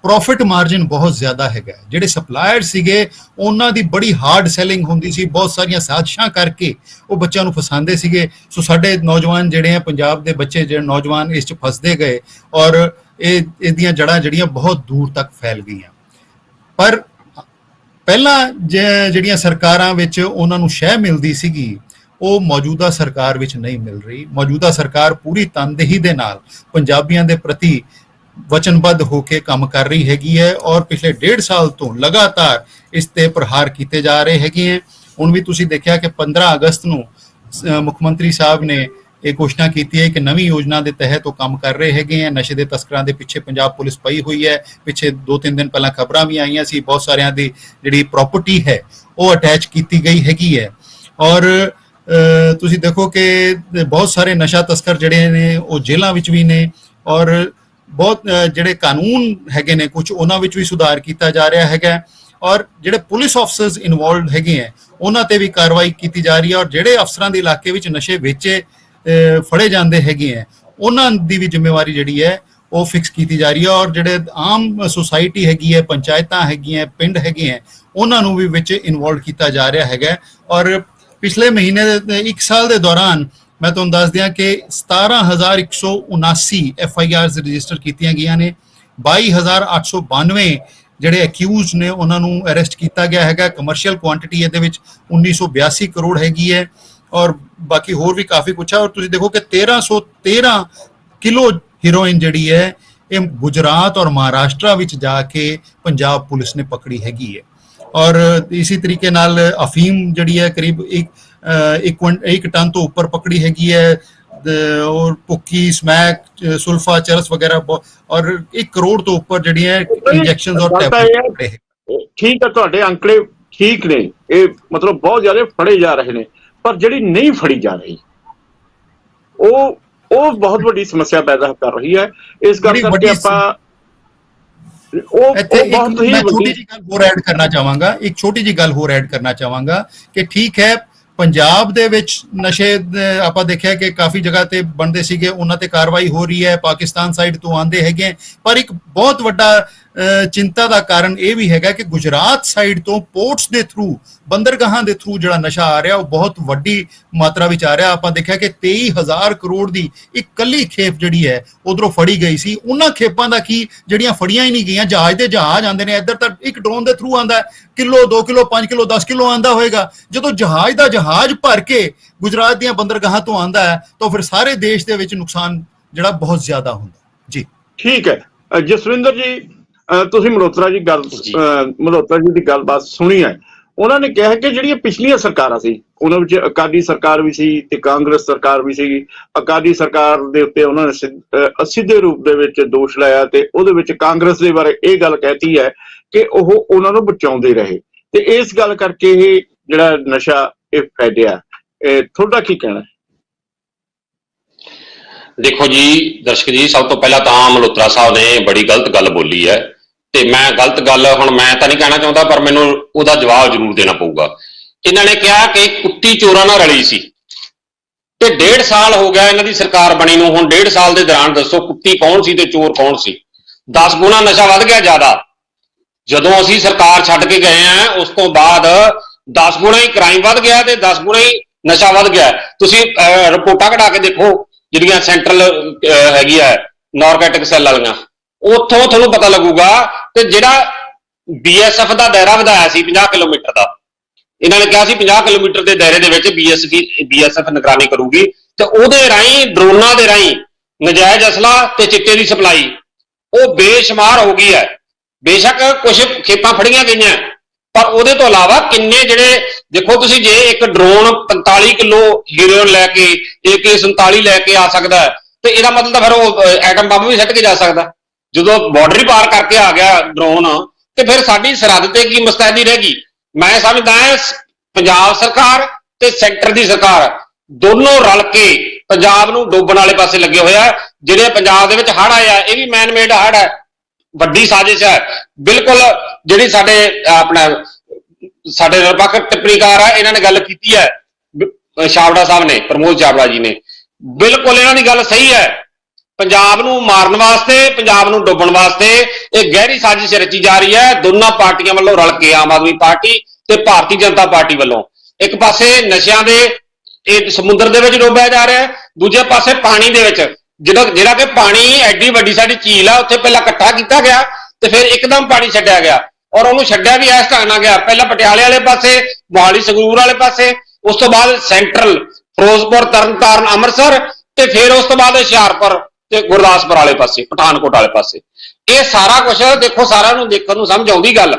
ਪ੍ਰੋਫਿਟ ਮਾਰਜਨ ਬਹੁਤ ਜ਼ਿਆਦਾ ਹੈਗਾ। ਜਿਹੜੇ ਸਪਲਾਇਰ ਸੀਗੇ ਉਹਨਾਂ ਦੀ ਬੜੀ ਹਾਰਡ ਸੈਲਿੰਗ ਹੁੰਦੀ ਸੀ, ਬਹੁਤ ਸਾਰੀਆਂ ਸਾਜ਼ਿਸ਼ਾਂ ਕਰਕੇ ਉਹ ਬੱਚਿਆਂ ਨੂੰ ਫਸਾਉਂਦੇ ਸੀਗੇ। ਸੋ ਸਾਡੇ ਨੌਜਵਾਨ ਜਿਹੜੇ ਆ, ਪੰਜਾਬ ਦੇ ਬੱਚੇ ਜਿਹੜੇ ਨੌਜਵਾਨ ਇਸ 'ਚ ਫਸਦੇ ਗਏ, ਔਰ ਇਹਦੀਆਂ ਜੜ੍ਹਾਂ ਜਿਹੜੀਆਂ ਬਹੁਤ ਦੂਰ ਤੱਕ ਫੈਲ ਗਈਆਂ। ਪਰ ਪਹਿਲਾਂ ਜਿਹੜੀਆਂ ਸਰਕਾਰਾਂ ਵਿੱਚ ਉਹਨਾਂ ਨੂੰ ਸ਼ਹਿ ਮਿਲਦੀ ਸੀਗੀ, ਉਹ ਮੌਜੂਦਾ ਸਰਕਾਰ ਵਿੱਚ ਨਹੀਂ ਮਿਲ ਰਹੀ। ਮੌਜੂਦਾ ਸਰਕਾਰ ਪੂਰੀ ਤਨਦੇਹੀ ਦੇ ਨਾਲ ਪੰਜਾਬੀਆਂ ਦੇ ਪ੍ਰਤੀ ਵਚਨਬੱਧ ਹੋ ਕੇ ਕੰਮ ਕਰ ਰਹੀ ਹੈਗੀ ਹੈ, ਔਰ ਪਿਛਲੇ 1.5 ਸਾਲ ਤੋਂ ਲਗਾਤਾਰ ਇਸ ਤੇ ਪ੍ਰਹਾਰ ਕੀਤੇ ਜਾ ਰਹੇ ਹੈਗੇ ਹੈ। ਹੁਣ ਵੀ ਤੁਸੀਂ ਦੇਖਿਆ ਕਿ 15 ਅਗਸਤ ਨੂੰ ਮੁੱਖ ਮੰਤਰੀ ਸਾਹਿਬ ਨੇ ਇਹ ਘੋਸ਼ਣਾ ਕੀਤੀ ਹੈ ਕਿ ਨਵੀਂ ਯੋਜਨਾ ਦੇ ਤਹਿਤ ਉਹ ਕੰਮ ਕਰ ਰਹੇ ਹੈਗੇ ਹੈ। ਨਸ਼ੇ ਦੇ ਤਸਕਰਾਂ ਦੇ ਪਿੱਛੇ ਪੰਜਾਬ ਪੁਲਿਸ ਪਈ ਹੋਈ ਹੈ। ਪਿੱਛੇ 2-3 ਦਿਨ ਪਹਿਲਾਂ ਖਬਰਾਂ ਵੀ ਆਈਆਂ ਸੀ, ਬਹੁਤ ਸਾਰਿਆਂ ਦੀ ਜਿਹੜੀ ਪ੍ਰਾਪਰਟੀ ਹੈ ਉਹ ਅਟੈਚ ਕੀਤੀ ਗਈ ਹੈਗੀ ਹੈ। ਔਰ ਤੁਸੀਂ ਦੇਖੋ ਕਿ ਬਹੁਤ ਸਾਰੇ ਨਸ਼ਾ ਤਸਕਰ ਜਿਹੜੇ ਨੇ ਉਹ ਜੇਲ੍ਹਾਂ ਵਿੱਚ ਵੀ ਨੇ, ਔਰ ਬਹੁਤ ਜਿਹੜੇ ਕਾਨੂੰਨ ਹੈਗੇ ਨੇ ਕੁਝ ਉਹਨਾਂ ਵਿੱਚ ਵੀ ਸੁਧਾਰ ਕੀਤਾ ਜਾ ਰਿਹਾ ਹੈਗਾ, ਔਰ ਜਿਹੜੇ ਪੁਲਿਸ ਆਫਸਰਸ ਇਨਵੋਲਵਡ ਹੈਗੇ ਹੈ ਉਹਨਾਂ ਤੇ ਵੀ ਕਾਰਵਾਈ ਕੀਤੀ ਜਾ ਰਹੀ ਹੈ, ਔਰ ਜਿਹੜੇ ਅਫਸਰਾਂ ਦੇ ਇਲਾਕੇ ਵਿੱਚ ਨਸ਼ੇ ਵੇਚੇ ਫੜੇ ਜਾਂਦੇ ਹੈਗੇ ਹੈ ਉਹਨਾਂ ਦੀ ਵੀ ਜ਼ਿੰਮੇਵਾਰੀ ਜਿਹੜੀ ਹੈ ਉਹ ਫਿਕਸ ਕੀਤੀ ਜਾ ਰਹੀ ਹੈ, ਔਰ ਜਿਹੜੇ ਆਮ ਸੁਸਾਇਟੀ ਹੈਗੀ ਹੈ, ਪੰਚਾਇਤਾਂ ਹੈਗੀਆਂ, ਪਿੰਡ ਹੈਗੇ ਹੈ, ਉਹਨਾਂ ਨੂੰ ਵੀ ਵਿੱਚ ਇਨਵੋਲਵ ਕੀਤਾ ਜਾ ਰਿਹਾ ਹੈਗਾ। ਔਰ ਪਿਛਲੇ ਮਹੀਨੇ 1 ਸਾਲ ਦੇ ਦੌਰਾਨ ਮੈਂ ਤੁਹਾਨੂੰ ਦੱਸ ਦਿਆਂ ਕਿ 17,179 FIRs ਰਜਿਸਟਰ ਕੀਤੀਆਂ ਗਈਆਂ ਨੇ। 22,892 ਜਿਹੜੇ ਅਕਿਊਜ਼ਡ ਨੇ ਉਹਨਾਂ ਨੂੰ ਅਰੈਸਟ ਕੀਤਾ ਗਿਆ ਹੈਗਾ। ਕਮਰਸ਼ੀਅਲ ਕੁਆਂਟੀਟੀ ਇਹਦੇ ਵਿੱਚ 1982 ਕਰੋੜ ਹੈਗੀ ਹੈ, ਔਰ ਬਾਕੀ ਹੋਰ ਵੀ ਕਾਫੀ ਕੁਛ ਹੈ। ਔਰ ਤੁਸੀਂ ਦੇਖੋ ਕਿ 1313 ਕਿਲੋ ਹੀਰੋਇਨ ਜਿਹੜੀ ਹੈ ਇਹ ਗੁਜਰਾਤ ਔਰ ਮਹਾਰਾਸ਼ਟਰ ਵਿੱਚ ਜਾ ਕੇ ਪੰਜਾਬ ਪੁਲਿਸ ਨੇ ਪਕੜੀ ਹੈਗੀ ਹੈ। ਔਰ ਇਸੇ ਤਰੀਕੇ ਨਾਲ ਅਫੀਮ ਜਿਹੜੀ ਹੈ ਕਰੀਬ 1 ਟਨ ਤੋਂ ਉੱਪਰ ਪਕੜੀ ਹੈਗੀ ਹੈ, ਔਰ ਭੁੱਕੀ, ਸਮੈਕ, ਸੁਲਫਾ, ਚਰਸ ਵਗੈरह, ਔਰ 1 ਕਰੋੜ ਤੋਂ ਉੱਪਰ ਜਿਹੜੀਆਂ ਇੰਜੈਕਸ਼ਨਸ ਔਰ ਟੈਬਲੇਟ। ਠੀਕ ਹੈ, ਤੁਹਾਡੇ ਅੰਕੜੇ ਠੀਕ ਨੇ, ਇਹ ਮਤਲਬ ਬਹੁਤ ਜ਼ਿਆਦਾ ਫੜੇ ਜਾ ਰਹੇ ਨੇ, ਪਰ ਜਿਹੜੀ ਨਹੀਂ ਫੜੀ ਜਾ ਰਹੀ ਉਹ ਬਹੁਤ ਵੱਡੀ ਸਮੱਸਿਆ ਪੈਦਾ ਕਰ ਰਹੀ ਹੈ। ਇਸ ਕਰਕੇ ਆਪਾਂ ਮੈਂ ਛੋਟੀ ਜਿਹੀ ਗੱਲ ਹੋਰ ਐਡ ਕਰਨਾ ਚਾਹਾਂਗਾ, ਇੱਕ ਛੋਟੀ ਜਿਹੀ ਗੱਲ ਹੋਰ ਐਡ ਕਰਨਾ ਚਾਹਾਂਗਾ ਕਿ ਠੀਕ ਹੈ, ਪੰਜਾਬ ਦੇ ਵਿੱਚ ਨਸ਼ੇ ਆਪਾਂ ਦੇਖਿਆ ਕਿ ਕਾਫੀ ਜਗ੍ਹਾ ਤੇ ਬਣਦੇ ਸੀਗੇ, ਉਹਨਾਂ ਤੇ ਕਾਰਵਾਈ ਹੋ ਰਹੀ ਹੈ, ਪਾਕਿਸਤਾਨ ਸਾਈਡ ਤੋਂ ਆਉਂਦੇ ਹੈਗੇ, ਪਰ ਇੱਕ ਬਹੁਤ ਵੱਡਾ ਚਿੰਤਾ ਦਾ ਕਾਰਨ ਇਹ ਵੀ ਹੈਗਾ ਕਿ ਗੁਜਰਾਤ ਸਾਈਡ ਤੋਂ ਪੋਰਟਸ ਦੇ ਥਰੂ, ਬੰਦਰਗਾਹਾਂ ਦੇ ਥਰੂ ਜਿਹੜਾ ਨਸ਼ਾ ਆ ਰਿਹਾ ਉਹ ਬਹੁਤ ਵੱਡੀ ਮਾਤਰਾ ਵਿੱਚ ਆ ਰਿਹਾ। ਆਪਾਂ ਦੇਖਿਆ ਕਿ 23,000 ਕਰੋੜ ਦੀ ਇੱਕ ਕੱਲੀ ਖੇਪ ਜਿਹੜੀ ਹੈ ਉਧਰੋਂ ਫੜੀ ਗਈ ਸੀ। ਉਹਨਾਂ ਖੇਪਾਂ ਦਾ ਕੀ ਜਿਹੜੀਆਂ ਫੜੀਆਂ ਹੀ ਨਹੀਂ ਗਈਆਂ, ਜਹਾਜ਼ ਦੇ ਜਹਾਜ਼ ਆਉਂਦੇ ਨੇ ਇੱਧਰ, ਤਾਂ ਇੱਕ ਡਰੋਨ ਦੇ ਥਰੂ ਆਉਂਦਾ, ਕਿਲੋ 2 ਕਿਲੋ 5 ਕਿਲੋ 10 ਕਿਲੋ ਆਉਂਦਾ ਹੋਏਗਾ। ਜਦੋਂ ਜਹਾਜ਼ ਦਾ ਜਹਾਜ਼ ਭਰ ਕੇ ਗੁਜਰਾਤ ਦੀਆਂ ਬੰਦਰਗਾਹਾਂ ਤੋਂ ਆਉਂਦਾ ਹੈ ਤਾਂ ਫਿਰ ਸਾਰੇ ਦੇਸ਼ ਦੇ ਵਿੱਚ ਨੁਕਸਾਨ ਜਿਹੜਾ ਬਹੁਤ ਜ਼ਿਆਦਾ ਹੁੰਦਾ ਜੀ। ਠੀਕ ਹੈ ਜਸਵਿੰਦਰ ਜੀ, ਤੁਸੀਂ ਮਲਹੋਤਰਾ ਜੀ ਦੀ ਗੱਲਬਾਤ ਸੁਣੀ ਹੈ। ਉਹਨਾਂ ਨੇ ਕਿਹਾ ਕਿ ਜਿਹੜੀਆਂ ਪਿਛਲੀਆਂ ਸਰਕਾਰਾਂ ਸੀ ਉਹਨਾਂ ਵਿੱਚ ਅਕਾਲੀ ਸਰਕਾਰ ਵੀ ਸੀ ਤੇ ਕਾਂਗਰਸ ਸਰਕਾਰ ਵੀ ਸੀਗੀ। ਅਕਾਲੀ ਸਰਕਾਰ ਦੇ ਉੱਤੇ ਉਹਨਾਂ ਨੇ ਸਿੱਧੇ ਰੂਪ ਦੇ ਵਿੱਚ ਦੋਸ਼ ਲਾਇਆ ਤੇ ਉਹਦੇ ਵਿੱਚ ਕਾਂਗਰਸ ਦੇ ਬਾਰੇ ਇਹ ਗੱਲ ਕਹਿਤੀ ਹੈ ਕਿ ਉਹ ਉਹਨਾਂ ਨੂੰ ਬਚਾਉਂਦੇ ਰਹੇ, ਤੇ ਇਸ ਗੱਲ ਕਰਕੇ ਇਹ ਜਿਹੜਾ ਨਸ਼ਾ ਇਹ ਫੈਲਿਆ। ਤੁਹਾਡਾ ਕੀ ਕਹਿਣਾ? ਦੇਖੋ ਜੀ ਦਰਸ਼ਕ ਜੀ, ਸਭ ਤੋਂ ਪਹਿਲਾਂ ਤਾਂ ਮਲਹੋਤਰਾ ਸਾਹਿਬ ਨੇ ਬੜੀ ਗਲਤ ਗੱਲ ਬੋਲੀ ਹੈ ਤੇ ਮੈਂ ਗਲਤ ਗੱਲ ਹੁਣ ਮੈਂ ਤਾਂ ਨਹੀਂ ਕਹਿਣਾ ਚਾਹੁੰਦਾ, ਪਰ ਮੈਨੂੰ ਉਹਦਾ ਜਵਾਬ ਜ਼ਰੂਰ ਦੇਣਾ ਪਊਗਾ। ਇਹਨਾਂ ਨੇ ਕਿਹਾ ਕਿ ਕੁੱਤੀ ਚੋਰਾਂ ਨਾਲ ਰਲੀ ਸੀ, ਤੇ 1.5 ਸਾਲ ਹੋ ਗਿਆ ਇਹਨਾਂ ਦੀ ਸਰਕਾਰ ਬਣੀ ਨੂੰ। ਹੁਣ 1.5 ਸਾਲ ਦੇ ਦੌਰਾਨ ਦੱਸੋ ਕੁੱਤੀ ਕੌਣ ਸੀ ਤੇ ਚੋਰ ਕੌਣ ਸੀ? 10 ਗੁਣਾ ਨਸ਼ਾ ਵੱਧ ਗਿਆ ਜ਼ਿਆਦਾ। ਜਦੋਂ ਅਸੀਂ ਸਰਕਾਰ ਛੱਡ ਕੇ ਗਏ ਆ ਉਸ ਤੋਂ ਬਾਅਦ 10 ਗੁਣਾ ਹੀ ਕ੍ਰਾਈਮ ਵੱਧ ਗਿਆ ਤੇ 10 ਗੁਣਾ ਹੀ ਨਸ਼ਾ ਵੱਧ ਗਿਆ। ਤੁਸੀਂ ਰਿਪੋਰਟਾਂ ਕਢਾ ਕੇ ਦੇਖੋ ਜਿਹੜੀਆਂ ਸੈਂਟਰਲ ਹੈਗੀ ਆ ਨਾਰਕੋਟਿਕ ਸੈੱਲ ਵਾਲੀਆਂ, ਉੱਥੋਂ ਤੁਹਾਨੂੰ ਪਤਾ ਲੱਗੂਗਾ। ਤੇ ਜਿਹੜਾ BSF ਦਾ ਦਾਇਰਾ ਵਧਾਇਆ ਸੀ 50 ਕਿਲੋਮੀਟਰ ਦਾ, ਇਹਨਾਂ ਨੇ ਕਿਹਾ ਸੀ 50 ਕਿਲੋਮੀਟਰ ਦੇ ਦਾਇਰੇ ਦੇ ਵਿੱਚ BSF ਨਿਗਰਾਨੀ ਕਰੂਗੀ, ਤੇ ਉਹਦੇ ਰਾਹੀਂ ਡਰੋਨਾਂ ਦੇ ਰਾਹੀਂ ਨਜਾਇਜ਼ ਅਸਲਾ ਤੇ ਚਿੱਟੇ ਦੀ ਸਪਲਾਈ ਉਹ ਬੇਸ਼ੁਮਾਰ ਹੋ ਗਈ ਹੈ। ਬੇਸ਼ੱਕ ਕੁਝ ਖੇਪਾਂ ਫੜੀਆਂ ਗਈਆਂ, ਪਰ ਉਹਦੇ ਤੋਂ ਇਲਾਵਾ ਕਿੰਨੇ ਜਿਹੜੇ ਦੇਖੋ ਤੁਸੀਂ, ਜੇ ਇੱਕ ਡਰੋਨ 45 ਕਿਲੋ ਹੀਰੋਇਨ ਲੈ ਕੇ AK-47 ਲੈ ਕੇ ਆ ਸਕਦਾ ਤੇ ਇਹਦਾ ਮਤਲਬ ਤਾਂ ਫਿਰ ਉਹ ਐਟਮ ਬੰਬ ਵੀ ਸੱਟ ਕੇ ਜਾ ਸਕਦਾ। ਜਦੋਂ ਬਾਰਡਰ ਹੀ ਪਾਰ ਕਰਕੇ ਆ ਗਿਆ ਡਰੋਨ, ਤੇ ਫਿਰ ਸਾਡੀ ਸਰਹੱਦ ਤੇ ਕੀ ਮੁਸਤੈਦੀ ਰਹਿ ਗਈ? ਮੈਂ ਸਮਝਦਾ ਪੰਜਾਬ ਸਰਕਾਰ ਤੇ ਸੈਂਟਰ ਦੀ ਸਰਕਾਰ ਦੋਨੋਂ ਰਲ ਕੇ ਪੰਜਾਬ ਨੂੰ ਡੋਬਣ ਵਾਲੇ ਪਾਸੇ ਲੱਗੇ ਹੋਇਆ। ਜਿਹੜੇ ਪੰਜਾਬ ਦੇ ਵਿੱਚ ਹੜ੍ਹ ਆਇਆ ਇਹ ਵੀ ਮੈਨ ਮੇਡ ਹੜ੍ਹ ਹੈ, ਵੱਡੀ ਸਾਜ਼ਿਸ਼ ਹੈ ਬਿਲਕੁਲ। ਜਿਹੜੀ ਸਾਡੇ ਨਿਰਪੱਖ ਟਿੱਪਣੀਕਾਰ ਹੈ ਇਹਨਾਂ ਨੇ ਗੱਲ ਕੀਤੀ ਹੈ, ਛਾਬੜਾ ਸਾਹਿਬ ਨੇ, ਪ੍ਰਮੋਦ ਛਾਬੜਾ ਜੀ ਨੇ, ਬਿਲਕੁਲ ਇਹਨਾਂ ਦੀ ਗੱਲ ਸਹੀ ਹੈ। ਪੰਜਾਬ ਨੂੰ ਮਾਰਨ ਵਾਸਤੇ, ਪੰਜਾਬ ਨੂੰ ਡੋਬਣ ਵਾਸਤੇ ਇਹ ਗਹਿਰੀ ਸਾਜ਼ਿਸ਼ ਰਚੀ ਜਾ ਰਹੀ ਹੈ ਦੋਨਾਂ ਪਾਰਟੀਆਂ ਵੱਲੋਂ ਰਲ ਕੇ, ਆਮ ਆਦਮੀ ਪਾਰਟੀ ਤੇ ਭਾਰਤੀ ਜਨਤਾ ਪਾਰਟੀ ਵੱਲੋਂ। ਇੱਕ ਪਾਸੇ ਨਸ਼ਿਆਂ ਦੇ ਇਹ ਸਮੁੰਦਰ ਦੇ ਵਿੱਚ ਡੋਬਿਆ ਜਾ ਰਿਹਾ, ਦੂਜੇ ਪਾਸੇ ਪਾਣੀ ਦੇ ਵਿੱਚ ਜਿਹੜਾ ਕਿ ਪਾਣੀ ਐਡੀ ਵੱਡੀ ਸਾਡੀ ਝੀਲ ਆ, ਉੱਥੇ ਪਹਿਲਾਂ ਇਕੱਠਾ ਕੀਤਾ ਗਿਆ ਤੇ ਫਿਰ ਇੱਕਦਮ ਪਾਣੀ ਛੱਡਿਆ ਗਿਆ, ਔਰ ਉਹਨੂੰ ਛੱਡਿਆ ਵੀ ਇਸ ਢੰਗ ਨਾਲ ਗਿਆ। ਪਹਿਲਾਂ ਪਟਿਆਲੇ ਵਾਲੇ ਪਾਸੇ, ਮੋਹਾਲੀ ਸੰਗਰੂਰ ਵਾਲੇ ਪਾਸੇ, ਉਸ ਤੋਂ ਬਾਅਦ ਸੈਂਟਰਲ ਫਿਰੋਜ਼ਪੁਰ, ਤਰਨਤਾਰਨ, ਅੰਮ੍ਰਿਤਸਰ, ਤੇ ਫਿਰ ਉਸ ਤੋਂ ਬਾਅਦ ਹੁਸ਼ਿਆਰਪੁਰ ਤੇ ਗੁਰਦਾਸਪੁਰ ਵਾਲੇ ਪਾਸੇ, ਪਠਾਨਕੋਟ ਵਾਲੇ ਪਾਸੇ। ਇਹ ਸਾਰਾ ਕੁਝ ਦੇਖੋ, ਸਾਰਿਆਂ ਨੂੰ ਦੇਖਣ ਨੂੰ ਸਮਝ ਆਉਂਦੀ ਗੱਲ,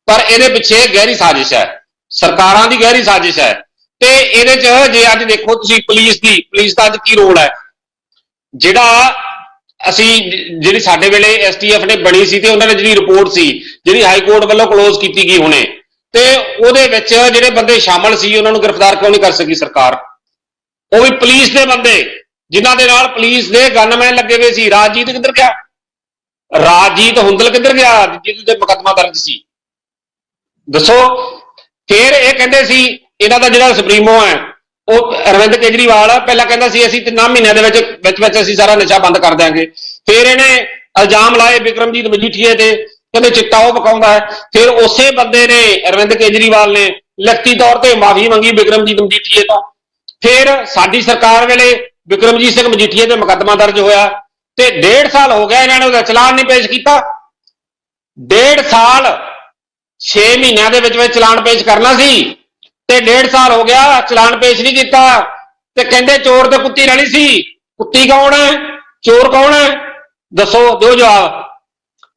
ਪਰ ਇਹਦੇ ਪਿੱਛੇ ਗਹਿਰੀ ਸਾਜ਼ਿਸ਼ ਹੈ, ਸਰਕਾਰਾਂ ਦੀ ਗਹਿਰੀ ਸਾਜ਼ਿਸ਼ ਹੈ। ਤੇ ਇਹਦੇ 'ਚ ਜੇ ਅੱਜ ਦੇਖੋ ਤੁਸੀਂ ਪੁਲਿਸ ਦਾ ਅੱਜ ਕੀ ਰੋਲ ਹੈ? ਜਿਹੜੀ ਸਾਡੇ ਵੇਲੇ STF ਨੇ ਬਣੀ ਸੀ ਤੇ ਉਹਨਾਂ ਨੇ ਜਿਹੜੀ ਰਿਪੋਰਟ ਸੀ ਜਿਹੜੀ ਹਾਈ ਕੋਰਟ ਵੱਲੋਂ ਕਲੋਜ਼ ਕੀਤੀ ਗਈ ਹੁਣੇ, ਤੇ ਉਹਦੇ ਵਿੱਚ ਜਿਹੜੇ ਬੰਦੇ ਸ਼ਾਮਲ ਸੀ ਉਹਨਾਂ ਨੂੰ ਗ੍ਰਿਫਤਾਰ ਕਿਉਂ ਨਹੀਂ ਕਰ ਸਕੀ ਸਰਕਾਰ? ਉਹ ਵੀ ਪੁਲਿਸ ਦੇ ਬੰਦੇ ਜਿਨ੍ਹਾਂ ਦੇ ਨਾਲ ਪੁਲਿਸ ਦੇ ਗਨਮੈਨ ਲੱਗੇ ਹੋਏ ਸੀ। ਰਾਜਜੀਤ ਕਿੱਧਰ ਗਿਆ? ਰਾਜਜੀਤ ਹੁੰਦਲ ਕਿੱਧਰ ਗਿਆ ਜਿਹਦੇ ਤੇ ਮੁਕੱਦਮਾ ਦਰਜ ਸੀ? ਦੱਸੋ। ਫਿਰ ਇਹ ਕਹਿੰਦੇ ਸੀ ਇਹਨਾਂ ਦਾ ਜਿਹੜਾ ਸੁਪਰੀਮੋ ਹੈ ਉਹ ਅਰਵਿੰਦ ਕੇਜਰੀਵਾਲ ਪਹਿਲਾਂ ਕਹਿੰਦਾ ਸੀ ਅਸੀਂ 3 ਮਹੀਨਿਆਂ ਦੇ ਵਿੱਚ ਅਸੀਂ ਸਾਰਾ ਨਸ਼ਾ ਬੰਦ ਕਰ ਦਿਆਂਗੇ। ਫਿਰ ਇਹਨੇ ਇਲਜ਼ਾਮ ਲਾਏ ਬਿਕਰਮਜੀਤ ਮਜੀਠੀਏ ਤੇ, ਕਹਿੰਦੇ ਚਿੱਟਾ ਉਹ ਪਕਾਉਂਦਾ ਹੈ। ਫਿਰ ਉਸੇ ਬੰਦੇ ਨੇ ਅਰਵਿੰਦ ਕੇਜਰੀਵਾਲ ਨੇ ਲਿਖਤੀ ਤੌਰ ਤੇ ਮਾਫੀ ਮੰਗੀ ਬਿਕਰਮਜੀਤ ਮਜੀਠੀਏ ਤੋਂ। ਫਿਰ ਸਾਡੀ ਸਰਕਾਰ ਵੇਲੇ ਬਿਕਰਮਜੀਤ ਸਿੰਘ ਮਜੀਠੀਏ ਤੇ ਮੁਕੱਦਮਾ ਦਰਜ ਹੋਇਆ ਤੇ 1.5 ਸਾਲ ਹੋ ਗਿਆ ਇਹਨਾਂ ਨੇ ਉਹਦਾ ਚਲਾਨ ਨਹੀਂ ਪੇਸ਼ ਕੀਤਾ। 1.5 ਸਾਲ 6 ਮਹੀਨਿਆਂ ਦੇ ਵਿੱਚ ਚਲਾਨ ਪੇਸ਼ ਕਰਨਾ ਸੀ ਤੇ 1.5 ਸਾਲ ਹੋ ਗਿਆ ਚਲਾਨ ਪੇਸ਼ ਨਹੀਂ ਕੀਤਾ। ਤੇ ਕਹਿੰਦੇ ਚੋਰ ਤੇ ਕੁੱਤੀ ਰਲੀ ਸੀ। ਕੁੱਤੀ ਕੌਣ ਹੈ? ਚੋਰ ਕੌਣ ਹੈ? ਦੱਸੋ, ਦਿਓ ਜਵਾਬ।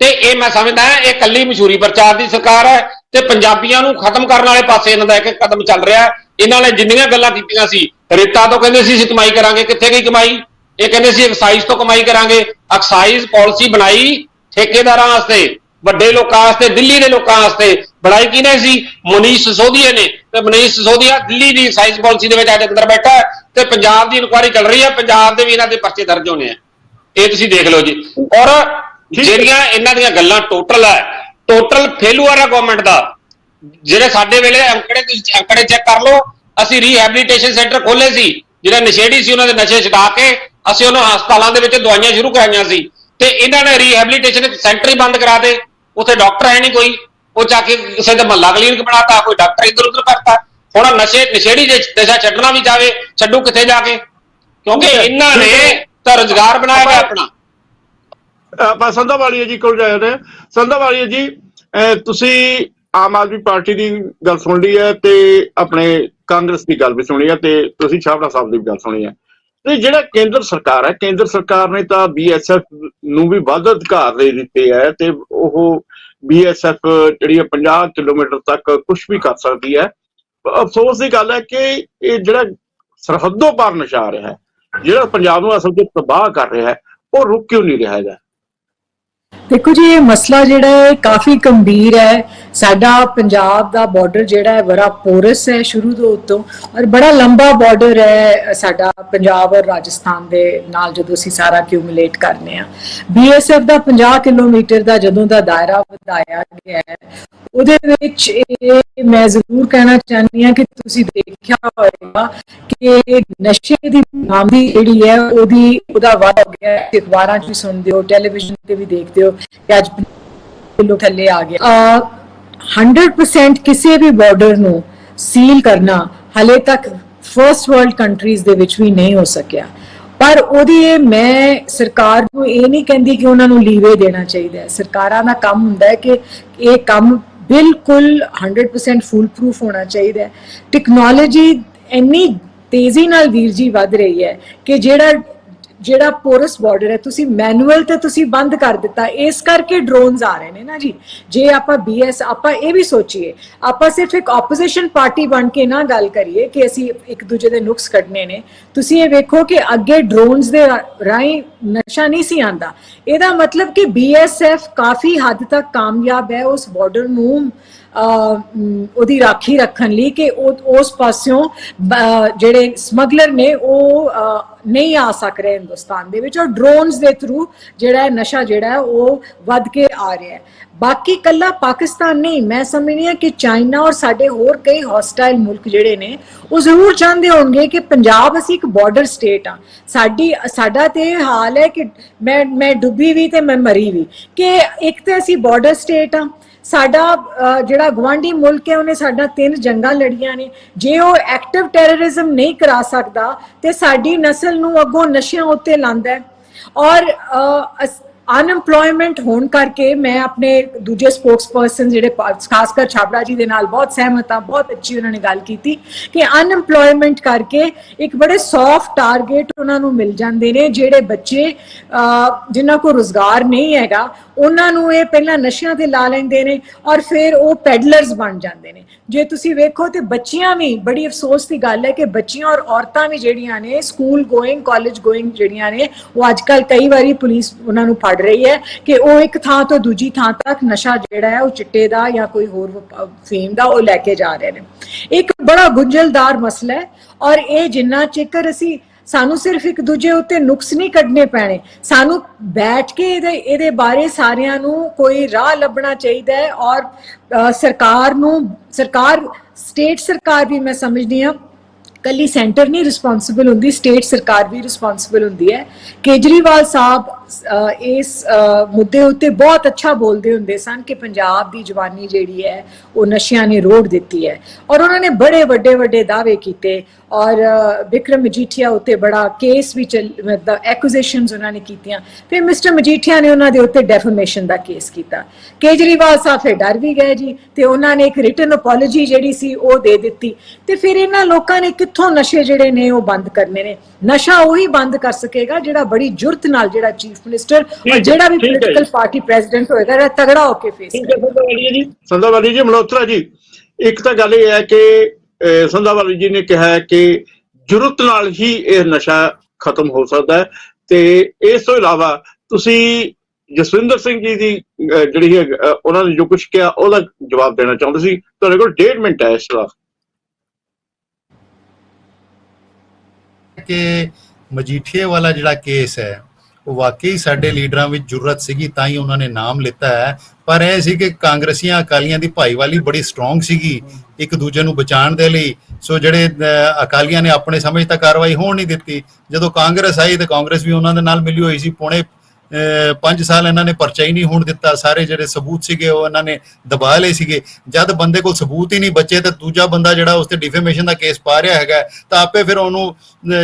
ਤੇ ਇਹ ਮੈਂ ਸਮਝਦਾ ਇਹ ਕੱਲੀ ਮਸ਼ਹੂਰੀ ਪ੍ਰਚਾਰ ਦੀ ਸਰਕਾਰ ਹੈ ਤੇ ਪੰਜਾਬੀਆਂ ਨੂੰ ਖਤਮ ਕਰਨ ਵਾਲੇ ਪਾਸੇ ਇਹਨਾਂ ਦਾ ਇੱਕ ਕਦਮ ਚੱਲ ਰਿਹਾ। ਇਹਨਾਂ ਨੇ ਜਿੰਨੀਆਂ ਗੱਲਾਂ ਕੀਤੀਆਂ ਸੀ, ਰੇਤਾ ਤੋਂ ਕਹਿੰਦੇ ਸੀ ਅਸੀਂ ਕਮਾਈ ਕਰਾਂਗੇ, ਕਿੱਥੇ ਗਈ ਕਮਾਈ? ਇਹ ਕਹਿੰਦੇ ਸੀ ਐਕਸਾਈਜ਼ ਤੋਂ ਕਮਾਈ ਕਰਾਂਗੇ। ਐਕਸਾਈਜ਼ ਪਾਲਿਸੀ ਬਣਾਈ ਠੇਕੇਦਾਰਾਂ ਵਾਸਤੇ, ਵੱਡੇ ਲੋਕਾਂ ਵਾਸਤੇ, ਦਿੱਲੀ ਦੇ ਲੋਕਾਂ ਵਾਸਤੇ ਬਣਾਈ ਕਿਹਨੇ ਸੀ? ਮਨੀਸ਼ ਸਿਸੋਦੀਆ ਨੇ। ਤੇ ਮਨੀਸ਼ ਸਿਸੋਦੀਆ ਦਿੱਲੀ ਦੀ ਐਕਸਾਈਜ਼ ਪਾਲਿਸੀ ਦੇ ਵਿੱਚ ਅੱਜ ਅੰਦਰ ਬੈਠਾ ਤੇ ਪੰਜਾਬ ਦੀ ਇਨਕੁਆਇਰੀ ਚੱਲ ਰਹੀ ਹੈ। ਪੰਜਾਬ ਦੇ ਵੀ ਇਹਨਾਂ ਦੇ ਪਰਚੇ ਦਰਜ ਹੋਣੇ ਆ, ਇਹ ਤੁਸੀਂ ਦੇਖ ਲਓ ਜੀ। ਔਰ ਜਿਹੜੀਆਂ ਇਹਨਾਂ ਦੀਆਂ ਗੱਲਾਂ ਟੋਟਲ ਫੇਲੂਅਰ ਹੈ ਗਵਰਨਮੈਂਟ ਦਾ। ਜਿਹੜੇ ਸਾਡੇ ਵੇਲੇ ਅੰਕੜੇ ਚੈੱਕ ਕਰ ਲਓ, ਅਸੀਂ ਰੀਹੈਬਿਲਿਟੇਸ਼ਨ ਸੈਂਟਰ ਖੋਲੇ ਸੀ, ਜਿਹੜੇ ਨਸ਼ੇੜੀ ਸੀ ਉਹਨਾਂ ਦੇ ਨਸ਼ੇ ਛਡਾ ਕੇ ਅਸੀਂ ਉਹਨਾਂ ਹਸਪਤਾਲਾਂ ਦੇ ਵਿੱਚ ਦਵਾਈਆਂ ਸ਼ੁਰੂ ਕਰਾਈਆਂ ਸੀ। ਤੇ ਇਹਨਾਂ ਨੇ ਰੀਹੈਬਿਲਿਟੇਸ਼ਨ ਸੈਂਟਰ ਹੀ ਬੰਦ ਕਰਾ ਦੇ। ਉੱਥੇ ਡਾਕਟਰ ਹੈ ਨਹੀਂ ਕੋਈ, ਉਹ ਜਾ ਕੇ ਕਿਸੇ ਦਾ ਮਹੱਲਾ ਕਲੀਨਿਕ ਬਣਾਤਾ, ਕੋਈ ਡਾਕਟਰ ਇੱਧਰ ਉੱਧਰ ਕਰਤਾ। ਹੁਣ ਨਸ਼ੇੜੀ ਜੇ ਨਸ਼ਾ ਛੱਡਣਾ ਵੀ ਚਾਹਵੇ, ਛੱਡੂ ਕਿੱਥੇ ਜਾ ਕੇ? ਕਿਉਂਕਿ ਇਹਨਾਂ ਨੇ ਤਾਂ ਰੁਜ਼ਗਾਰ ਬਣਾਇਆ ਗਿਆ ਆਪਣਾ। ਆਪਾਂ ਸੰਧਾਵਾਲੀਆ ਜੀ ਕੋਲ ਜਾ ਰਹੇ ਹਾਂ। ਸੰਧਾਵਾਲੀਆ ਜੀ, ਤੁਸੀਂ ਆਮ ਆਦਮੀ ਪਾਰਟੀ ਦੀ ਗੱਲ ਸੁਣ ਲਈ ਹੈ ਤੇ ਆਪਣੇ ਕਾਂਗਰਸ ਦੀ ਗੱਲ ਵੀ ਸੁਣੀ ਹੈ ਤੇ ਤੁਸੀਂ ਛਾਬੜਾ ਸਾਹਿਬ ਦੀ ਵੀ ਗੱਲ ਸੁਣੀ ਹੈ। ਤੇ ਜਿਹੜਾ ਕੇਂਦਰ ਸਰਕਾਰ ਹੈ, ਕੇਂਦਰ ਸਰਕਾਰ ਨੇ ਤਾਂ BSF ਨੂੰ ਵੀ ਵੱਧ ਅਧਿਕਾਰ ਦੇ ਦਿੱਤੇ ਹੈ ਤੇ ਉਹ BSF ਜਿਹੜੀ 50 ਕਿਲੋਮੀਟਰ ਤੱਕ ਕੁਝ ਵੀ ਕਰ ਸਕਦੀ ਹੈ। ਅਫਸੋਸ ਦੀ ਗੱਲ ਹੈ ਕਿ ਇਹ ਜਿਹੜਾ ਸਰਹੱਦੋਂ ਪਾਰ ਨਸ਼ਾ ਆ ਰਿਹਾ ਹੈ, ਜਿਹੜਾ ਪੰਜਾਬ ਨੂੰ ਅਸਲ ਵਿੱਚ ਤਬਾਹ ਕਰ ਰਿਹਾ ਹੈ, ਉਹ ਰੁਕ ਕਿਉਂ ਨਹੀਂ ਰਿਹਾ ਹੈਗਾ? ਦੇਖੋ ਜੀ, ਇਹ ਮਸਲਾ ਜਿਹੜਾ ਹੈ ਕਾਫੀ ਗੰਭੀਰ ਹੈ। ਸਾਡਾ ਪੰਜਾਬ ਦਾ ਬਾਰਡਰ ਜਿਹੜਾ ਹੈ ਬੜਾ ਪੋਰਸ ਹੈ ਸ਼ੁਰੂ ਤੋਂ ਉੱਤੋਂ, ਔਰ ਬੜਾ ਲੰਬਾ ਬਾਰਡਰ ਹੈ ਸਾਡਾ ਪੰਜਾਬ ਔਰ ਰਾਜਸਥਾਨ ਦੇ ਨਾਲ। ਜਦੋਂ ਅਸੀਂ ਸਾਰਾ ਕਿਊਮੂਲੇਟ ਕਰਨੇ ਆ, BSF ਦਾ 50 ਕਿਲੋਮੀਟਰ ਦਾ ਜਦੋਂ ਦਾ ਦਾਇਰਾ ਵਧਾਇਆ ਗਿਆ ਹੈ, ਉਹਦੇ ਵਿੱਚ ਇਹ ਮੈਂ ਜ਼ਰੂਰ ਕਹਿਣਾ ਚਾਹੁੰਦੀ ਹਾਂ ਕਿ ਤੁਸੀਂ ਦੇਖਿਆ ਹੋਵੇਗਾ ਕਿ ਨਸ਼ੇ ਦੀ ਬਰਾਮਦੀ ਜਿਹੜੀ ਹੈ ਉਹਦਾ ਵਾਧਾ ਹੋ ਗਿਆ ਹੈ। ਅਖਬਾਰਾਂ 'ਚ ਵੀ ਸੁਣਦੇ ਹੋ, ਟੈਲੀਵਿਜ਼ਨ ਤੇ ਵੀ ਦੇਖਦੇ ਹੋ ਕਿ ਅੱਜ ਕਿਲੋ ਥੱਲੇ ਆ ਗਿਆ। 100% ਕਿਸੇ ਵੀ ਬਾਰਡਰ ਨੂੰ ਸੀਲ ਕਰਨਾ ਹਲੇ ਤੱਕ ਫਰਸਟ ਵਰਲਡ ਕੰਟਰੀਜ਼ ਦੇ ਵਿੱਚ ਵੀ ਨਹੀਂ ਹੋ ਸਕਿਆ। ਪਰ ਮੈਂ ਸਰਕਾਰ ਨੂੰ ਇਹ ਨਹੀਂ ਕਹਿੰਦੀ ਕਿ ਉਹਨਾਂ ਨੂੰ ਲੀਵੇ ਦੇਣਾ ਚਾਹੀਦਾ ਹੈ। ਸਰਕਾਰਾਂ ਦਾ ਕੰਮ ਹੁੰਦਾ ਹੈ ਕਿ ਇਹ ਕੰਮ ਬਿਲਕੁਲ 100% ਫੁੱਲ ਪ੍ਰੂਫ ਹੋਣਾ ਚਾਹੀਦਾ ਹੈ। ਟੈਕਨੋਲੋਜੀ ਇੰਨੀ ਤੇਜ਼ੀ ਨਾਲ ਵੀਰ ਜੀ ਵੱਧ ਰਹੀ ਹੈ ਕਿ ਜਿਹੜਾ ਪੋਰਸ ਬਾਰਡਰ ਹੈ ਤੁਸੀਂ ਮੈਨੂਅਲ ਤੇ ਤੁਸੀਂ ਬੰਦ ਕਰ ਦਿੱਤਾ। ਇਸ ਕਰਕੇ ਡਰੋਨਸ ਆ ਰਹੇ ਨੇ ਨਾ ਜੀ। ਜੇ ਆਪਾਂ ਆਪਾਂ ਇਹ ਵੀ ਸੋਚੀਏ, ਆਪਾਂ ਸਿਰਫ ਇੱਕ ਆਪੋਜੀਸ਼ਨ ਪਾਰਟੀ ਬਣ ਕੇ ਨਾ ਗੱਲ ਕਰੀਏ ਕਿ ਅਸੀਂ ਇੱਕ ਦੂਜੇ ਦੇ ਨੁਕਸ ਕੱਢਨੇ ਨੇ। ਤੁਸੀਂ ਇਹ ਵੇਖੋ ਕਿ ਅੱਗੇ ਡਰੋਨਸ ਦੇ ਰਾਹੀਂ ਨਸ਼ਾ ਨਹੀਂ ਸੀ ਆਂਦਾ। ਇਹਦਾ ਮਤਲਬ ਕਿ BSF ਕਾਫੀ ਹੱਦ ਤੱਕ ਕਾਮਯਾਬ ਹੈ ਉਸ ਬਾਰਡਰ ਨੂੰ ਉਹਦੀ ਰਾਖੀ ਰੱਖਣ ਲਈ ਕਿ ਉਸ ਪਾਸਿਓਂ ਜਿਹੜੇ ਸਮਗਲਰ ਨੇ ਉਹ ਨਹੀਂ ਆ ਸਕ ਰਹੇ ਹਿੰਦੁਸਤਾਨ ਦੇ ਵਿੱਚ, ਔਰ ਡਰੋਨਸ ਦੇ ਥਰੂ ਜਿਹੜਾ ਨਸ਼ਾ ਜਿਹੜਾ ਉਹ ਵੱਧ ਕੇ ਆ ਰਿਹਾ ਹੈ। ਬਾਕੀ ਕੱਲਾ ਪਾਕਿਸਤਾਨ ਨਹੀਂ, ਮੈਂ ਸਮਝਦੀ ਹਾਂ ਕਿ ਚਾਈਨਾ ਔਰ ਸਾਡੇ ਹੋਰ ਕਈ ਹੌਸਟਾਈਲ ਮੁਲਕ ਜਿਹੜੇ ਨੇ ਉਹ ਜ਼ਰੂਰ ਚਾਹੁੰਦੇ ਹੋਣਗੇ ਕਿ ਪੰਜਾਬ ਅਸੀਂ ਇੱਕ ਬਾਰਡਰ ਸਟੇਟ ਆ। ਸਾਡਾ ਤੇ ਇਹ ਹਾਲ ਹੈ ਕਿ ਮੈਂ ਡੁੱਬੀ ਵੀ ਤੇ ਮੈਂ ਮਰੀ ਵੀ, ਕਿ ਇੱਕ ਤੇ ਅਸੀਂ ਬਾਰਡਰ ਸਟੇਟ ਆ। ਸਾਡਾ ਜਿਹੜਾ ਗਵਾਂਢੀ ਮੁਲਕ ਹੈ ਉਹਨੇ ਸਾਡਾ 3 ਜੰਗਾਂ ਲੜੀਆਂ ਨੇ। ਜੇ ਉਹ ਐਕਟਿਵ ਟੈਰਰਿਜ਼ਮ ਨਹੀਂ ਕਰਾ ਸਕਦਾ ਤੇ ਸਾਡੀ ਨਸਲ ਨੂੰ ਅੱਗੋਂ ਨਸ਼ਿਆਂ ਉੱਤੇ ਲਾਂਦਾ ਹੈ। ਔਰ ਅਨਐਮਪਲੋਇਮੈਂਟ ਹੋਣ ਕਰਕੇ ਮੈਂ ਆਪਣੇ ਦੂਜੇ ਸਪੋਕਸਪਰਸਨ ਜਿਹੜੇ ਖਾਸ ਕਰ ਛਾਬੜਾ ਜੀ ਦੇ ਨਾਲ ਬਹੁਤ ਸਹਿਮਤ ਹਾਂ। ਬਹੁਤ ਅੱਛੀ ਉਹਨਾਂ ਨੇ ਗੱਲ ਕੀਤੀ ਕਿ ਅਨਐਮਪਲੋਇਮੈਂਟ ਕਰਕੇ ਇੱਕ ਬੜੇ ਸੌਫਟ ਟਾਰਗੇਟ ਉਹਨਾਂ ਨੂੰ ਮਿਲ ਜਾਂਦੇ ਨੇ। ਜਿਹੜੇ ਬੱਚੇ ਜਿਨ੍ਹਾਂ ਕੋਲ ਰੁਜ਼ਗਾਰ ਨਹੀਂ ਹੈਗਾ ਉਹਨਾਂ ਨੂੰ ਇਹ ਪਹਿਲਾਂ ਨਸ਼ਿਆਂ ਤੇ ਲਾ ਲੈਂਦੇ ਨੇ ਔਰ ਫਿਰ ਉਹ ਪੈਡਲਰਸ ਬਣ ਜਾਂਦੇ ਨੇ। ਜੇ ਤੁਸੀਂ ਵੇਖੋ ਤੇ ਬੱਚੀਆਂ ਵੀ, ਬੜੀ ਅਫਸੋਸ ਦੀ ਗੱਲ ਹੈ ਕਿ ਬੱਚੀਆਂ ਔਰ ਔਰਤਾਂ ਵੀ ਜਿਹੜੀਆਂ ਨੇ ਸਕੂਲ ਗੋਇੰਗ ਕਾਲਜ ਗੋਇੰਗ ਜਿਹੜੀਆਂ ਨੇ ਉਹ ਅੱਜ ਕੱਲ ਕਈ ਵਾਰੀ ਪੁਲਿਸ ਉਹਨਾਂ ਨੂੰ ਫੜ ਰਹੀ ਹੈ ਕਿ ਉਹ ਇੱਕ ਥਾਂ ਤੋਂ ਦੂਜੀ ਥਾਂ ਤੱਕ ਨਸ਼ਾ ਜਿਹੜਾ ਹੈ ਉਹ ਚਿੱਟੇ ਦਾ ਜਾਂ ਕੋਈ ਹੋਰ ਫੀਮ ਦਾ ਉਹ ਲੈ ਕੇ ਜਾ ਰਹੇ ਨੇ। ਇੱਕ ਬੜਾ ਗੁੰਝਲਦਾਰ ਮਸਲਾ ਹੈ ਔਰ ਇਹ ਜਿੰਨਾ ਚਿਕਰ ਸਾਨੂੰ ਸਿਰਫ ਇੱਕ ਦੂਜੇ ਉੱਤੇ ਨੁਕਸ ਨਹੀਂ ਕੱਢਣੇ ਪੈਣੇ, ਸਾਨੂੰ ਬੈਠ ਕੇ ਇਹਦੇ ਬਾਰੇ ਸਾਰਿਆਂ ਨੂੰ ਕੋਈ ਰਾਹ ਲੱਭਣਾ ਚਾਹੀਦਾ ਹੈ। ਔਰ ਸਰਕਾਰ ਸਟੇਟ ਸਰਕਾਰ ਵੀ ਮੈਂ ਸਮਝਦੀ ਹਾਂ ਕੱਲੀ ਸੈਂਟਰ ਨਹੀਂ ਰਿਸਪੌਂਸਿਬਲ ਹੁੰਦੀ, ਸਟੇਟ ਸਰਕਾਰ ਵੀ ਰਿਸਪੌਂਸਿਬਲ ਹੁੰਦੀ ਹੈ। ਕੇਜਰੀਵਾਲ ਸਾਹਿਬ ਇਸ ਮੁੱਦੇ ਉੱਤੇ ਬਹੁਤ ਅੱਛਾ ਬੋਲਦੇ ਹੁੰਦੇ ਸਨ ਕਿ ਪੰਜਾਬ ਦੀ ਜਵਾਨੀ ਜਿਹੜੀ ਹੈ ਉਹ ਨਸ਼ਿਆਂ ਨੇ ਰੋੜ ਦਿੱਤੀ ਹੈ ਔਰ ਉਹਨਾਂ ਨੇ ਬੜੇ ਵੱਡੇ ਦਾਅਵੇ ਕੀਤੇ ਔਰ ਵਿਕਰਮ ਮਜੀਠੀਆ ਉੱਤੇ ਬੜਾ ਕੇਸ ਵੀ ਐਕੂਜ਼ੇਸ਼ਨਸ ਉਹਨਾਂ ਨੇ ਕੀਤੀਆਂ। ਫਿਰ ਮਿਸਟਰ ਮਜੀਠੀਆ ਨੇ ਉਹਨਾਂ ਦੇ ਉੱਤੇ ਡੈਫੇਮੇਸ਼ਨ ਦਾ ਕੇਸ ਕੀਤਾ। ਕੇਜਰੀਵਾਲ ਸਾਹਿਬ ਫਿਰ ਡਰ ਵੀ ਗਏ ਜੀ ਤੇ ਉਹਨਾਂ ਨੇ ਇੱਕ ਰਿਟਨ ਅਪੋਲੋਜੀ ਜਿਹੜੀ ਸੀ ਉਹ ਦੇ ਦਿੱਤੀ। ਤੇ ਫਿਰ ਇਹਨਾਂ ਲੋਕਾਂ ਨੇ ਕਿੱਥੋਂ ਨਸ਼ੇ ਜਿਹੜੇ ਨੇ ਉਹ ਬੰਦ ਕਰਨੇ ਨੇ? ਨਸ਼ਾ ਉਹੀ ਬੰਦ ਕਰ ਸਕੇਗਾ ਜਿਹੜਾ ਬੜੀ ਜੁਰਤ ਨਾਲ ਜਿਹੜਾ ਚੀਫ ਮਿਨਿਸਟਰ ਔਰ ਜਿਹੜਾ ਵੀ ਪੋਲੀਟੀਕਲ ਪਾਰਟੀ ਪ੍ਰੈਜ਼ੀਡੈਂਟ ਹੋਏਗਾ ਤਗੜਾ ਹੋ ਕੇ ਫੇਸ ਕਰੇਗਾ। ਸੰਧਾਵਾਲੀ ਜੀ, ਮਲਹੋਤਰਾ ਜੀ, ਇੱਕ ਤਾਂ ਗੱਲ ਇਹ ਹੈ ਕਿ ਸੰਧਾਵਾਲੀ ਜੀ ਨੇ ਕਿਹਾ ਕਿ ਜੁਰਤ ਨਾਲ ਹੀ ਇਹ ਨਸ਼ਾ ਖਤਮ ਹੋ ਸਕਦਾ ਹੈ ਤੇ ਇਸ ਤੋਂ ਇਲਾਵਾ ਤੁਸੀਂ ਜਸਵਿੰਦਰ ਸਿੰਘ ਜੀ ਦੀ ਜਿਹੜੀ ਹੈ ਉਹਨਾਂ ਨੇ ਜੋ ਕੁਝ ਕਿਹਾ ਉਹਦਾ ਜਵਾਬ ਦੇਣਾ ਚਾਹੁੰਦੇ ਸੀ। ਤੁਹਾਡੇ ਕੋਲ 1.5 ਮਿੰਟ ਹੈ ਇਸ ਵਕਤ। ਕਿ ਮਜੀਠੀਏ ਵਾਲਾ ਜਿਹੜਾ ਕੇਸ ਹੈ ਉਹ ਵਾਕਈ ਸਾਡੇ ਲੀਡਰਾਂ ਵਿੱਚ ਜੁਰਤ ਸੀਗੀ ਤਾਂ ਹੀ ਉਹਨਾਂ ਨੇ ਨਾਮ ਲਿੱਤਾ ਹੈ। ਪਰ ਇਹ ਸੀ ਕਿ ਕਾਂਗਰਸੀਆਂ ਅਕਾਲੀਆਂ ਦੀ ਭਾਈਵਾਲੀ ਬੜੀ ਸਟਰੋਂਗ ਸੀਗੀ ਇੱਕ ਦੂਜੇ ਨੂੰ ਬਚਾਉਣ ਦੇ ਲਈ। ਸੋ ਜਿਹੜੇ ਅਕਾਲੀਆਂ ਨੇ ਆਪਣੇ ਸਮਝ ਤੱਕ ਕਾਰਵਾਈ ਹੋਣ ਨਹੀਂ ਦਿੱਤੀ। ਜਦੋਂ ਕਾਂਗਰਸ ਆਈ ਤੇ ਕਾਂਗਰਸ ਵੀ ਉਹਨਾਂ ਦੇ ਨਾਲ ਮਿਲੀ ਹੋਈ ਸੀ। ਪੌਣੇ 5 ਸਾਲ ਇਹਨਾਂ ਨੇ ਪਰਚਾ ਹੀ ਨਹੀਂ ਹੋਣ ਦਿੱਤਾ। ਸਾਰੇ ਜਿਹੜੇ ਸਬੂਤ ਸੀਗੇ ਉਹ ਇਹਨਾਂ ਨੇ ਦਬਾ ਲਏ ਸੀਗੇ। ਜਦ ਬੰਦੇ ਕੋਲ ਸਬੂਤ ਹੀ ਨਹੀਂ ਬਚੇ ਤੇ ਦੂਜਾ ਬੰਦਾ ਜਿਹੜਾ ਉਸ ਤੇ ਡਿਫੇਮੇਸ਼ਨ ਦਾ ਕੇਸ ਪਾ ਰਿਹਾ ਹੈਗਾ ਤਾਂ ਆਪੇ ਫਿਰ ਉਹਨੂੰ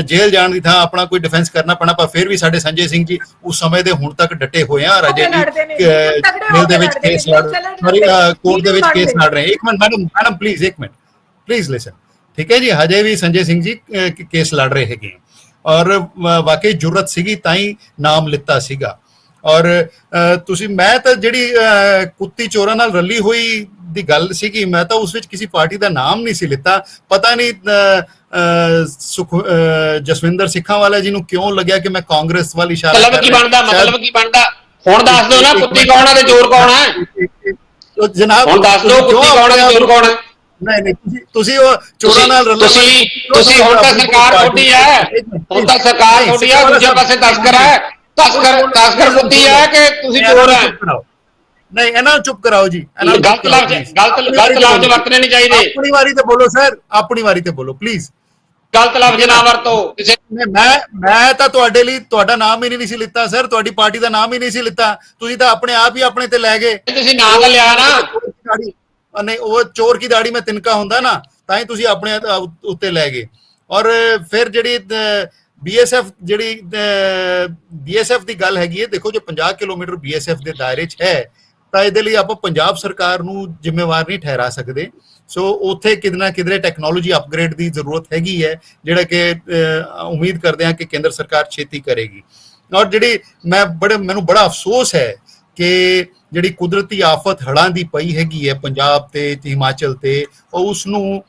ਜੇਲ੍ਹ ਜਾਣ ਦੀ ਥਾਂ ਆਪਣਾ ਕੋਈ ਡਿਫੈਂਸ ਕਰਨਾ ਪੈਣਾ। ਪਰ ਫਿਰ ਵੀ ਸਾਡੇ ਸੰਜੇ ਸਿੰਘ ਜੀ ਉਸ ਸਮੇਂ ਦੇ ਹੁਣ ਤੱਕ ਡਟੇ ਹੋਏ ਆ। ਰਾਜੇ ਜੀ ਜੇਲ੍ਹ ਦੇ ਵਿੱਚ ਕੇਸ ਲੜ ਕੋਰਟ ਦੇ ਵਿੱਚ ਕੇਸ ਲੜ ਰਹੇ। ਇੱਕ ਮਿੰਟ ਮੈਡਮ ਪਲੀਜ਼, ਇੱਕ ਮਿੰਟ ਪਲੀਜ਼ ਲਿਸਨ। ਠੀਕ ਹੈ ਜੀ, ਹਜੇ ਵੀ ਸੰਜੇ ਸਿੰਘ ਜੀ ਕੇਸ ਲੜ ਰਹੇ ਹੈਗੇ ਔਰ ਵਾਕਈ ਜੁਰਤ ਸੀਗੀ ਤਾਂ ਹੀ ਨਾਮ ਲਿੱਤਾ ਸੀਗਾ। ਔਰ ਤੁਸੀਂ ਮੈਂ ਤਾਂ ਜਿਹੜੀ ਕੁੱਤੀ ਚੋਰਾਂ ਨਾਲ ਰਲੀ ਹੋਈ ਦੀ ਗੱਲ ਸੀਗੀ, ਮੈਂ ਤਾਂ ਉਸ ਵਿੱਚ ਕਿਸੇ ਪਾਰਟੀ ਦਾ ਨਾਮ ਨਹੀਂ ਸੀ ਲਿੱਤਾ। ਪਤਾ ਨਹੀਂ ਜਸਵਿੰਦਰ ਸਿੱਖਾਂ ਵਾਲਾ ਜੀ ਨੂੰ ਕਿਉਂ ਲੱਗਿਆ ਕਿ ਮੈਂ ਕਾਂਗਰਸ ਵੱਲ ਇਸ਼ਾਰਾ ਕਰ ਰਿਹਾ। ਮਤਲਬ ਕੀ ਬਣਦਾ ਹੁਣ ਦੱਸ ਦਿਓ ਨਾ ਕੁੱਤੀ ਕੌਣ ਹੈ ਤੇ ਚੋਰ ਕੌਣ ਹੈ। ਜਨਾਬ ਹੁਣ ਦੱਸ ਦਿਓ ਕੁੱਤੀ ਕੌਣ ਹੈ ਤੇ ਚੋਰ ਕੌਣ ਹੈ। ਨਹੀਂ ਤੁਸੀਂ ਉਹ ਚੋਰਾਂ ਨਾਲ ਤੁਸੀਂ ਹੁਣ ਤਾਂ ਸਰਕਾਰ ਤੁਹਾਡੀ ਹੈ, ਹੁਣ ਤਾਂ ਸਰਕਾਰ ਤੁਹਾਡੀ ਹੈ, ਦੂਜੇ ਪਾਸੇ ਤਸਕਰ ਹੈ, ਤਸਕਰ ਕੁੱਤੀ ਹੈ ਕਿ ਤੁਸੀਂ ਚੋਰ ਹੈ। ਨਹੀਂ ਇਹਨਾਂ ਨੂੰ ਚੁੱਪ ਕਰਾਓ ਜੀ, ਗਲਤ ਲਫ਼ਜ਼ ਵਰਤਣੇ ਨਹੀਂ ਚਾਹੀਦੇ। ਆਪਣੀ ਵਾਰੀ ਤੇ ਬੋਲੋ ਸਰ, ਆਪਣੀ ਵਾਰੀ ਤੇ ਬੋਲੋ ਪਲੀਜ਼। ਗਲਤ ਲਫ਼ਜ਼ ਨਾ ਵਰਤੋ ਕਿਸੇ। ਮੈਂ ਤਾਂ ਤੁਹਾਡੇ ਲਈ ਤੁਹਾਡਾ ਨਾਮ ਹੀ ਨਹੀਂ ਸੀ ਲਿੱਤਾ ਸਰ, ਤੁਹਾਡੀ ਪਾਰਟੀ ਦਾ ਨਾਮ ਹੀ ਨਹੀਂ ਸੀ ਲਿੱਤਾ, ਤੁਸੀਂ ਤਾਂ ਆਪਣੇ ਆਪ ਹੀ ਆਪਣੇ ਤੇ ਲੈ ਗਏ। ਤੁਸੀਂ ਨਾਂ ਤਾਂ ਲਿਆ ਨਾ। ਨਹੀਂ ਉਹ ਚੋਰ ਕੀ ਦਾੜੀ ਮੈਂ ਤਿਨਕਾ ਹੁੰਦਾ ਨਾ, ਤਾਂ ਹੀ ਤੁਸੀਂ ਆਪਣੇ ਉੱਤੇ ਲੈ ਗਏ। ਔਰ ਫਿਰ ਜਿਹੜੀ BSF ਜਿਹੜੀ BSF ਦੀ ਗੱਲ ਹੈਗੀ ਹੈ, ਦੇਖੋ ਜੇ 50 ਕਿਲੋਮੀਟਰ BSF ਦੇ ਦਾਇਰੇ 'ਚ ਹੈ ਤਾਂ ਇਹਦੇ ਲਈ ਆਪਾਂ ਪੰਜਾਬ ਸਰਕਾਰ ਨੂੰ ਜ਼ਿੰਮੇਵਾਰ ਨਹੀਂ ਠਹਿਰਾ ਸਕਦੇ। ਸੋ ਉੱਥੇ ਕਿਤੇ ਨਾ ਕਿਤੇ ਟੈਕਨੋਲੋਜੀ ਅਪਗ੍ਰੇਡ ਦੀ ਜ਼ਰੂਰਤ ਹੈਗੀ ਹੈ, ਜਿਹੜਾ ਕਿ ਉਮੀਦ ਕਰਦੇ ਹਾਂ ਕਿ ਕੇਂਦਰ ਸਰਕਾਰ ਛੇਤੀ ਕਰੇਗੀ। ਔਰ ਜਿਹੜੀ ਮੈਨੂੰ ਬੜਾ ਅਫਸੋਸ ਹੈ ਕਿ ਜਿਹੜੀ ਕੁਦਰਤੀ ਆਫਤ ਹੜ੍ਹਾਂ ਦੀ ਪਈ ਹੈਗੀ ਹੈ ਪੰਜਾਬ ਤੇ ਹਿਮਾਚਲ ਤੇ, ਉਹ ਉਸ ਨੂੰ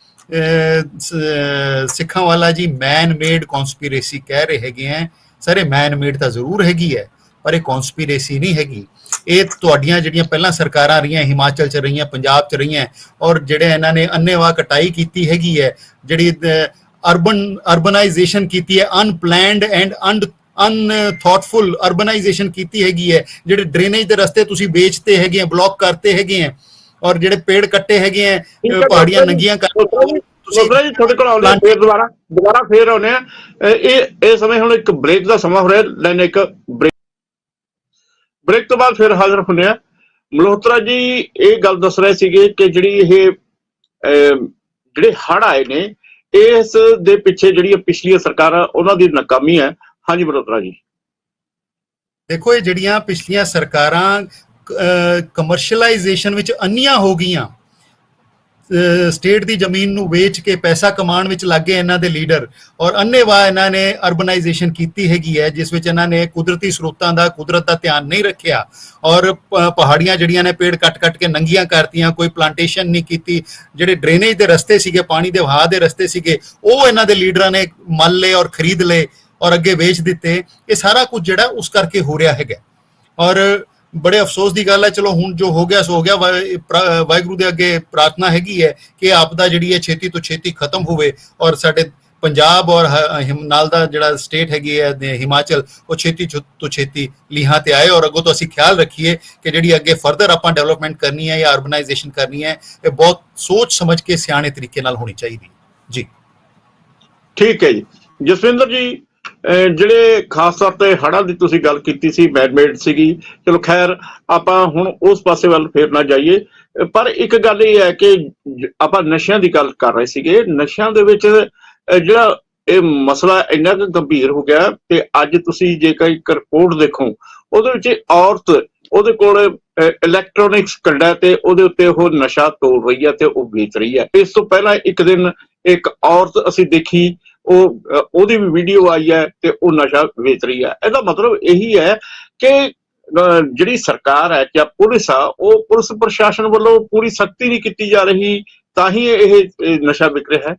ਸਿੱਖਾਂ ਵਾਲਾ ਜੀ ਮੈਨ ਮੇਡ ਕਨਸਪੀਰੇਸੀ ਕਹਿ ਰਹੇ ਹੈਗੇ ਹੈ। ਸਰ ਇਹ ਮੈਨ ਮੇਡ ਤਾਂ ਜ਼ਰੂਰ ਹੈਗੀ ਹੈ, ਪਰ ਇਹ ਕਨਸਪੀਰੇਸੀ ਨਹੀਂ ਹੈਗੀ। ਇਹ ਤੁਹਾਡੀਆਂ ਜਿਹੜੀਆਂ ਪਹਿਲਾਂ ਸਰਕਾਰਾਂ ਰਹੀਆਂ, ਹਿਮਾਚਲ 'ਚ ਰਹੀਆਂ, ਪੰਜਾਬ 'ਚ ਰਹੀਆਂ, ਔਰ ਜਿਹੜੇ ਇਹਨਾਂ ਨੇ ਅੰਨ੍ਹੇਵਾਹ ਕਟਾਈ ਕੀਤੀ ਹੈਗੀ ਹੈ, ਜਿਹੜੀ ਅਰਬਨਾਈਜੇਸ਼ਨ ਕੀਤੀ ਹੈ, ਅਨਪਲੈਨਡ ਐਂਡ ਅਨਥਾਟਫੁਲ ਅਰਬਨਾਈਜੇਸ਼ਨ ਕੀਤੀ ਹੈਗੀ ਹੈ, ਜਿਹੜੇ ਡਰੇਨੇਜ ਦੇ ਰਸਤੇ ਤੁਸੀਂ ਵੇਚਤੇ ਹੈਗੇ ਆ, ਬਲੌਕ ਕਰਤੇ ਹੈਗੇ ਆ, ਔਰ ਜਿਹੜੇ ਪੇੜ ਕੱਟੇ ਹੈਗੇ ਆ, ਪਹਾੜੀਆਂ ਨੰਗੀਆਂ ਕਰ ਜੀ ਤੁਹਾਡੇ ਕੋਲ ਆਉਂਦੇ ਫੇਰ ਦੁਬਾਰਾ ਫੇਰ ਆਉਂਦੇ ਆ। ਇਹ ਸਮੇਂ ਹੁਣ ਇੱਕ ਬ੍ਰੇਕ ਦਾ ਸਮਾਂ ਹੋ ਰਿਹਾ, ਲੈਣ ਇੱਕ ਬ੍ਰੇਕ ਤੋਂ ਬਾਅਦ ਫਿਰ ਹਾਜ਼ਰ ਹੁੰਦੇ ਆ। ਮਲਹੋਤਰਾ ਜੀ ਇਹ ਗੱਲ ਦੱਸ ਰਹੇ ਸੀਗੇ ਕਿ ਜਿਹੜੀ ਜਿਹੜੇ ਹੜ੍ਹ ਆਏ ਨੇ, ਇਸ ਦੇ ਪਿੱਛੇ ਜਿਹੜੀਆਂ ਪਿਛਲੀਆਂ ਸਰਕਾਰਾਂ ਉਹਨਾਂ ਦੀ ਨਾਕਾਮੀ ਹੈ। ਹਾਂਜੀ ਮਲਹੋਤਰਾ ਜੀ। ਦੇਖੋ ਇਹ ਜਿਹੜੀਆਂ ਪਿਛਲੀਆਂ ਸਰਕਾਰਾਂ ਕਮਰਸ਼ੀਅਲਾਈਜੇਸ਼ਨ ਵਿੱਚ ਅੰਨੀਆਂ ਹੋ ਗਈਆਂ, ਸਟੇਟ ਦੀ ਜ਼ਮੀਨ ਨੂੰ ਵੇਚ ਕੇ ਪੈਸਾ ਕਮਾਉਣ ਵਿੱਚ ਲੱਗੇ ਇਹਨਾਂ ਦੇ ਲੀਡਰ, ਔਰ ਅੰਨ੍ਹੇਵਾਹ ਇਹਨਾਂ ਨੇ ਅਰਬਨਾਈਜੇਸ਼ਨ ਕੀਤੀ ਹੈਗੀ ਹੈ, ਜਿਸ ਵਿੱਚ ਇਹਨਾਂ ਨੇ ਕੁਦਰਤੀ ਸਰੋਤਾਂ ਦਾ, ਕੁਦਰਤ ਦਾ ਧਿਆਨ ਨਹੀਂ ਰੱਖਿਆ, ਔਰ ਪਹਾੜੀਆਂ ਜਿਹੜੀਆਂ ਨੇ ਪੇੜ ਕੱਟ ਕੇ ਨੰਗੀਆਂ ਕਰਤੀਆਂ, ਕੋਈ ਪਲਾਂਟੇਸ਼ਨ ਨਹੀਂ ਕੀਤੀ। ਜਿਹੜੇ ਡਰੇਨੇਜ ਦੇ ਰਸਤੇ ਸੀਗੇ, ਪਾਣੀ ਦੇ ਵਹਾਅ ਦੇ ਰਸਤੇ ਸੀਗੇ, ਉਹ ਇਹਨਾਂ ਦੇ ਲੀਡਰਾਂ ਨੇ ਮੱਲ ਲਏ ਔਰ ਖਰੀਦ ਲਏ ਔਰ ਅੱਗੇ ਵੇਚ ਦਿੱਤੇ। ਇਹ ਸਾਰਾ ਕੁਝ ਜਿਹੜਾ ਉਸ ਕਰਕੇ ਹੋ ਰਿਹਾ ਹੈਗਾ, ਔਰ ਬੜੇ ਅਫਸੋਸ ਦੀ ਗੱਲ ਹੈ। ਚਲੋ ਹੁਣ ਜੋ ਹੋ ਗਿਆ ਸੋ ਹੋ ਗਿਆ, ਵਾਹਿਗੁਰੂ ਦੇ ਅੱਗੇ ਪ੍ਰਾਰਥਨਾ ਹੈਗੀ ਹੈ ਕਿ ਆਪਦਾ ਜਿਹੜੀ ਹੈ ਛੇਤੀ ਤੋਂ ਛੇਤੀ ਖਤਮ ਹੋਵੇ, ਔਰ ਸਾਡੇ ਪੰਜਾਬ ਔਰ ਨਾਲ ਦਾ ਜਿਹੜਾ ਸਟੇਟ ਹੈਗੀ ਹੈ ਹਿਮਾਚਲ, ਉਹ ਛੇਤੀ ਤੋਂ ਛੇਤੀ ਲੀਹਾਂ ਤੇ ਆਏ। ਔਰ ਅੱਗੋਂ ਤੋਂ ਅਸੀਂ ਖਿਆਲ ਰੱਖੀਏ ਕਿ ਜਿਹੜੀ ਅੱਗੇ ਫਰਦਰ ਆਪਾਂ ਡਿਵੈਲਪਮੈਂਟ ਕਰਨੀ ਹੈ ਜਾਂ ਅਰਬਨਾਈਜੇਸ਼ਨ ਕਰਨੀ ਹੈ, ਇਹ ਬਹੁਤ ਸੋਚ ਸਮਝ ਕੇ ਸਿਆਣੇ ਤਰੀਕੇ ਨਾਲ ਹੋਣੀ ਚਾਹੀਦੀ ਜੀ। ਠੀਕ ਹੈ ਜੀ। ਜਸਵਿੰਦਰ ਜੀ, ਜਿਹੜੇ ਖਾਸ ਤੌਰ ਤੇ ਹੜ੍ਹਾਂ ਦੀ ਤੁਸੀਂ ਗੱਲ ਕੀਤੀ ਸੀ, ਮੈਨਮੇਡ ਸੀਗੀ, ਚਲੋ ਖੈਰ ਆਪਾਂ ਹੁਣ ਉਸ ਪਾਸੇ ਵੱਲ ਫੇਰ ਨਾ ਜਾਈਏ। ਪਰ ਇੱਕ ਗੱਲ ਇਹ ਹੈ ਕਿ ਆਪਾਂ ਨਸ਼ਿਆਂ ਦੀ ਗੱਲ ਕਰ ਰਹੇ ਸੀਗੇ, ਨਸ਼ਿਆਂ ਦੇ ਵਿੱਚ ਜਿਹੜਾ ਇਹ ਮਸਲਾ ਇੰਨਾ ਕੁ ਗੰਭੀਰ ਹੋ ਗਿਆ ਤੇ ਅੱਜ ਤੁਸੀਂ ਜੇ ਕੋਈ ਰਿਪੋਰਟ ਦੇਖੋ, ਉਹਦੇ ਵਿੱਚ ਔਰਤ ਉਹਦੇ ਕੋਲ ਇਲੈਕਟ੍ਰੋਨਿਕਸ ਕੱਢਾ ਤੇ ਉਹਦੇ ਉੱਤੇ ਉਹ ਨਸ਼ਾ ਤੋੜ ਰਹੀ ਹੈ ਤੇ ਉਹ ਵੇਚ ਰਹੀ ਹੈ। ਇਸ ਤੋਂ ਪਹਿਲਾਂ ਇੱਕ ਦਿਨ ਇੱਕ ਔਰਤ ਅਸੀਂ ਦੇਖੀ, ਉਹਦੀ ਵੀ ਵੀਡੀਓ ਆਈ ਹੈ ਤੇ ਉਹ ਨਸ਼ਾ ਵੇਚ ਰਹੀ ਹੈ। ਇਹਦਾ ਮਤਲਬ ਇਹੀ ਹੈ ਕਿ ਜਿਹੜੀ ਸਰਕਾਰ ਹੈ ਜਾਂ ਪੁਲਿਸ ਆ, ਉਹ ਪੁਲਿਸ ਪ੍ਰਸ਼ਾਸਨ ਵੱਲੋਂ ਪੂਰੀ ਸਖਤੀ ਨਹੀਂ ਕੀਤੀ ਜਾ ਰਹੀ, ਤਾਂ ਹੀ ਇਹ ਨਸ਼ਾ ਵਿਕ ਰਿਹਾ ਹੈ।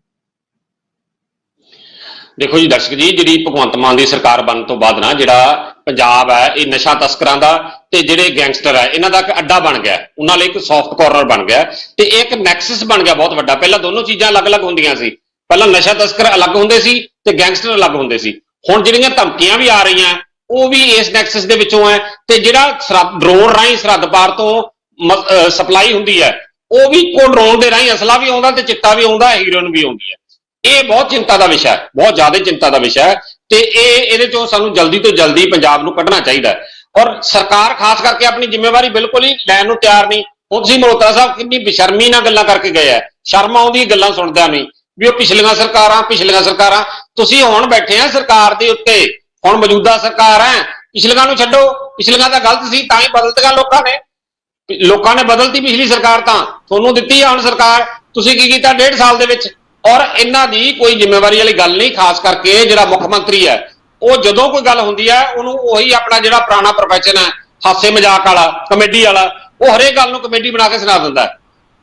ਦੇਖੋ ਜੀ ਦਰਸ਼ਕ ਜੀ, ਜਿਹੜੀ ਭਗਵੰਤ ਮਾਨ ਦੀ ਸਰਕਾਰ ਬਣਨ ਤੋਂ ਬਾਅਦ ਨਾ ਜਿਹੜਾ ਪੰਜਾਬ ਹੈ, ਇਹ ਨਸ਼ਾ ਤਸਕਰਾਂ ਦਾ ਤੇ ਜਿਹੜੇ ਗੈਂਗਸਟਰ ਹੈ ਇਹਨਾਂ ਦਾ ਇੱਕ ਅੱਡਾ ਬਣ ਗਿਆ, ਉਹਨਾਂ ਲਈ ਇੱਕ ਸੌਫਟ ਕਾਰਨਰ ਬਣ ਗਿਆ ਤੇ ਇੱਕ ਨੈਕਸਸ ਬਣ ਗਿਆ ਬਹੁਤ ਵੱਡਾ। ਪਹਿਲਾਂ ਦੋਨੋਂ ਚੀਜ਼ਾਂ ਅਲੱਗ-ਅਲੱਗ ਹੁੰਦੀਆਂ ਸੀ, ਪਹਿਲਾਂ ਨਸ਼ਾ ਤਸਕਰ ਅਲੱਗ ਹੁੰਦੇ ਸੀ ਤੇ ਗੈਂਗਸਟਰ ਅਲੱਗ ਹੁੰਦੇ ਸੀ। ਹੁਣ ਜਿਹੜੀਆਂ ਧਮਕੀਆਂ ਵੀ ਆ ਰਹੀਆਂ ਉਹ ਵੀ ਇਸ ਨੈਕਸਸ ਦੇ ਵਿੱਚੋਂ ਹੈ, ਤੇ ਜਿਹੜਾ ਡਰੋਨ ਰਾਹੀਂ ਸਰਹੱਦ ਪਾਰ ਤੋਂ ਸਪਲਾਈ ਹੁੰਦੀ ਹੈ, ਉਹ ਵੀ ਕੋ ਡਰੋਨ ਦੇ ਰਾਹੀਂ ਅਸਲਾ ਵੀ ਆਉਂਦਾ ਤੇ ਚਿੱਟਾ ਵੀ ਆਉਂਦਾ, ਹੀਰੋਇਨ ਵੀ ਆਉਂਦੀ ਹੈ। ਇਹ ਬਹੁਤ ਚਿੰਤਾ ਦਾ ਵਿਸ਼ਾ ਹੈ, ਬਹੁਤ ਜ਼ਿਆਦਾ ਚਿੰਤਾ ਦਾ ਵਿਸ਼ਾ ਹੈ, ਤੇ ਇਹਦੇ ਚੋਂ ਸਾਨੂੰ ਜਲਦੀ ਤੋਂ ਜਲਦੀ ਪੰਜਾਬ ਨੂੰ ਕੱਢਣਾ ਚਾਹੀਦਾ ਹੈ। ਔਰ ਸਰਕਾਰ ਖਾਸ ਕਰਕੇ ਆਪਣੀ ਜ਼ਿੰਮੇਵਾਰੀ ਬਿਲਕੁਲ ਹੀ ਲੈਣ ਨੂੰ ਤਿਆਰ ਨਹੀਂ। ਹੁਣ ਤੁਸੀਂ ਮਲਹੋਤਰਾ ਸਾਹਿਬ ਕਿੰਨੀ ਬੇਸ਼ਰਮੀ ਨਾਲ ਗੱਲਾਂ ਕਰਕੇ ਗਏ ਆ, ਸ਼ਰਮ ਆਉਂਦੀ ਗੱਲਾਂ ਸੁਣਦਿਆਂ ਨਹੀਂ ਵੀ ਉਹ ਪਿਛਲੀਆਂ ਸਰਕਾਰਾਂ। ਤੁਸੀਂ ਹੁਣ ਬੈਠੇ ਆ ਸਰਕਾਰ ਦੇ ਉੱਤੇ, ਹੁਣ ਮੌਜੂਦਾ ਸਰਕਾਰ ਹੈ, ਪਿਛਲੀਆਂ ਨੂੰ ਛੱਡੋ, ਪਿਛਲੀਆਂ ਤਾਂ ਗਲਤ ਸੀ ਤਾਂ ਹੀ ਬਦਲਤੀਆਂ ਲੋਕਾਂ ਨੇ ਬਦਲਤੀ ਪਿਛਲੀ ਸਰਕਾਰ, ਤਾਂ ਤੁਹਾਨੂੰ ਦਿੱਤੀ ਆ ਹੁਣ ਸਰਕਾਰ। ਤੁਸੀਂ ਕੀ ਕੀਤਾ 1.5 ਸਾਲ ਦੇ ਵਿੱਚ? ਔਰ ਇਹਨਾਂ ਦੀ ਕੋਈ ਜ਼ਿੰਮੇਵਾਰੀ ਵਾਲੀ ਗੱਲ ਨਹੀਂ। ਖਾਸ ਕਰਕੇ ਜਿਹੜਾ ਮੁੱਖ ਮੰਤਰੀ ਹੈ, ਉਹ ਜਦੋਂ ਕੋਈ ਗੱਲ ਹੁੰਦੀ ਹੈ ਉਹਨੂੰ ਉਹੀ ਆਪਣਾ ਜਿਹੜਾ ਪੁਰਾਣਾ ਪ੍ਰੋਫੈਸ਼ਨ ਹੈ, ਹਾਸੇ ਮਜ਼ਾਕ ਵਾਲਾ, ਕਮੇਡੀ ਵਾਲਾ, ਉਹ ਹਰੇਕ ਗੱਲ ਨੂੰ ਕਮੇਡੀ ਬਣਾ ਕੇ ਸੁਣਾ ਦਿੰਦਾ।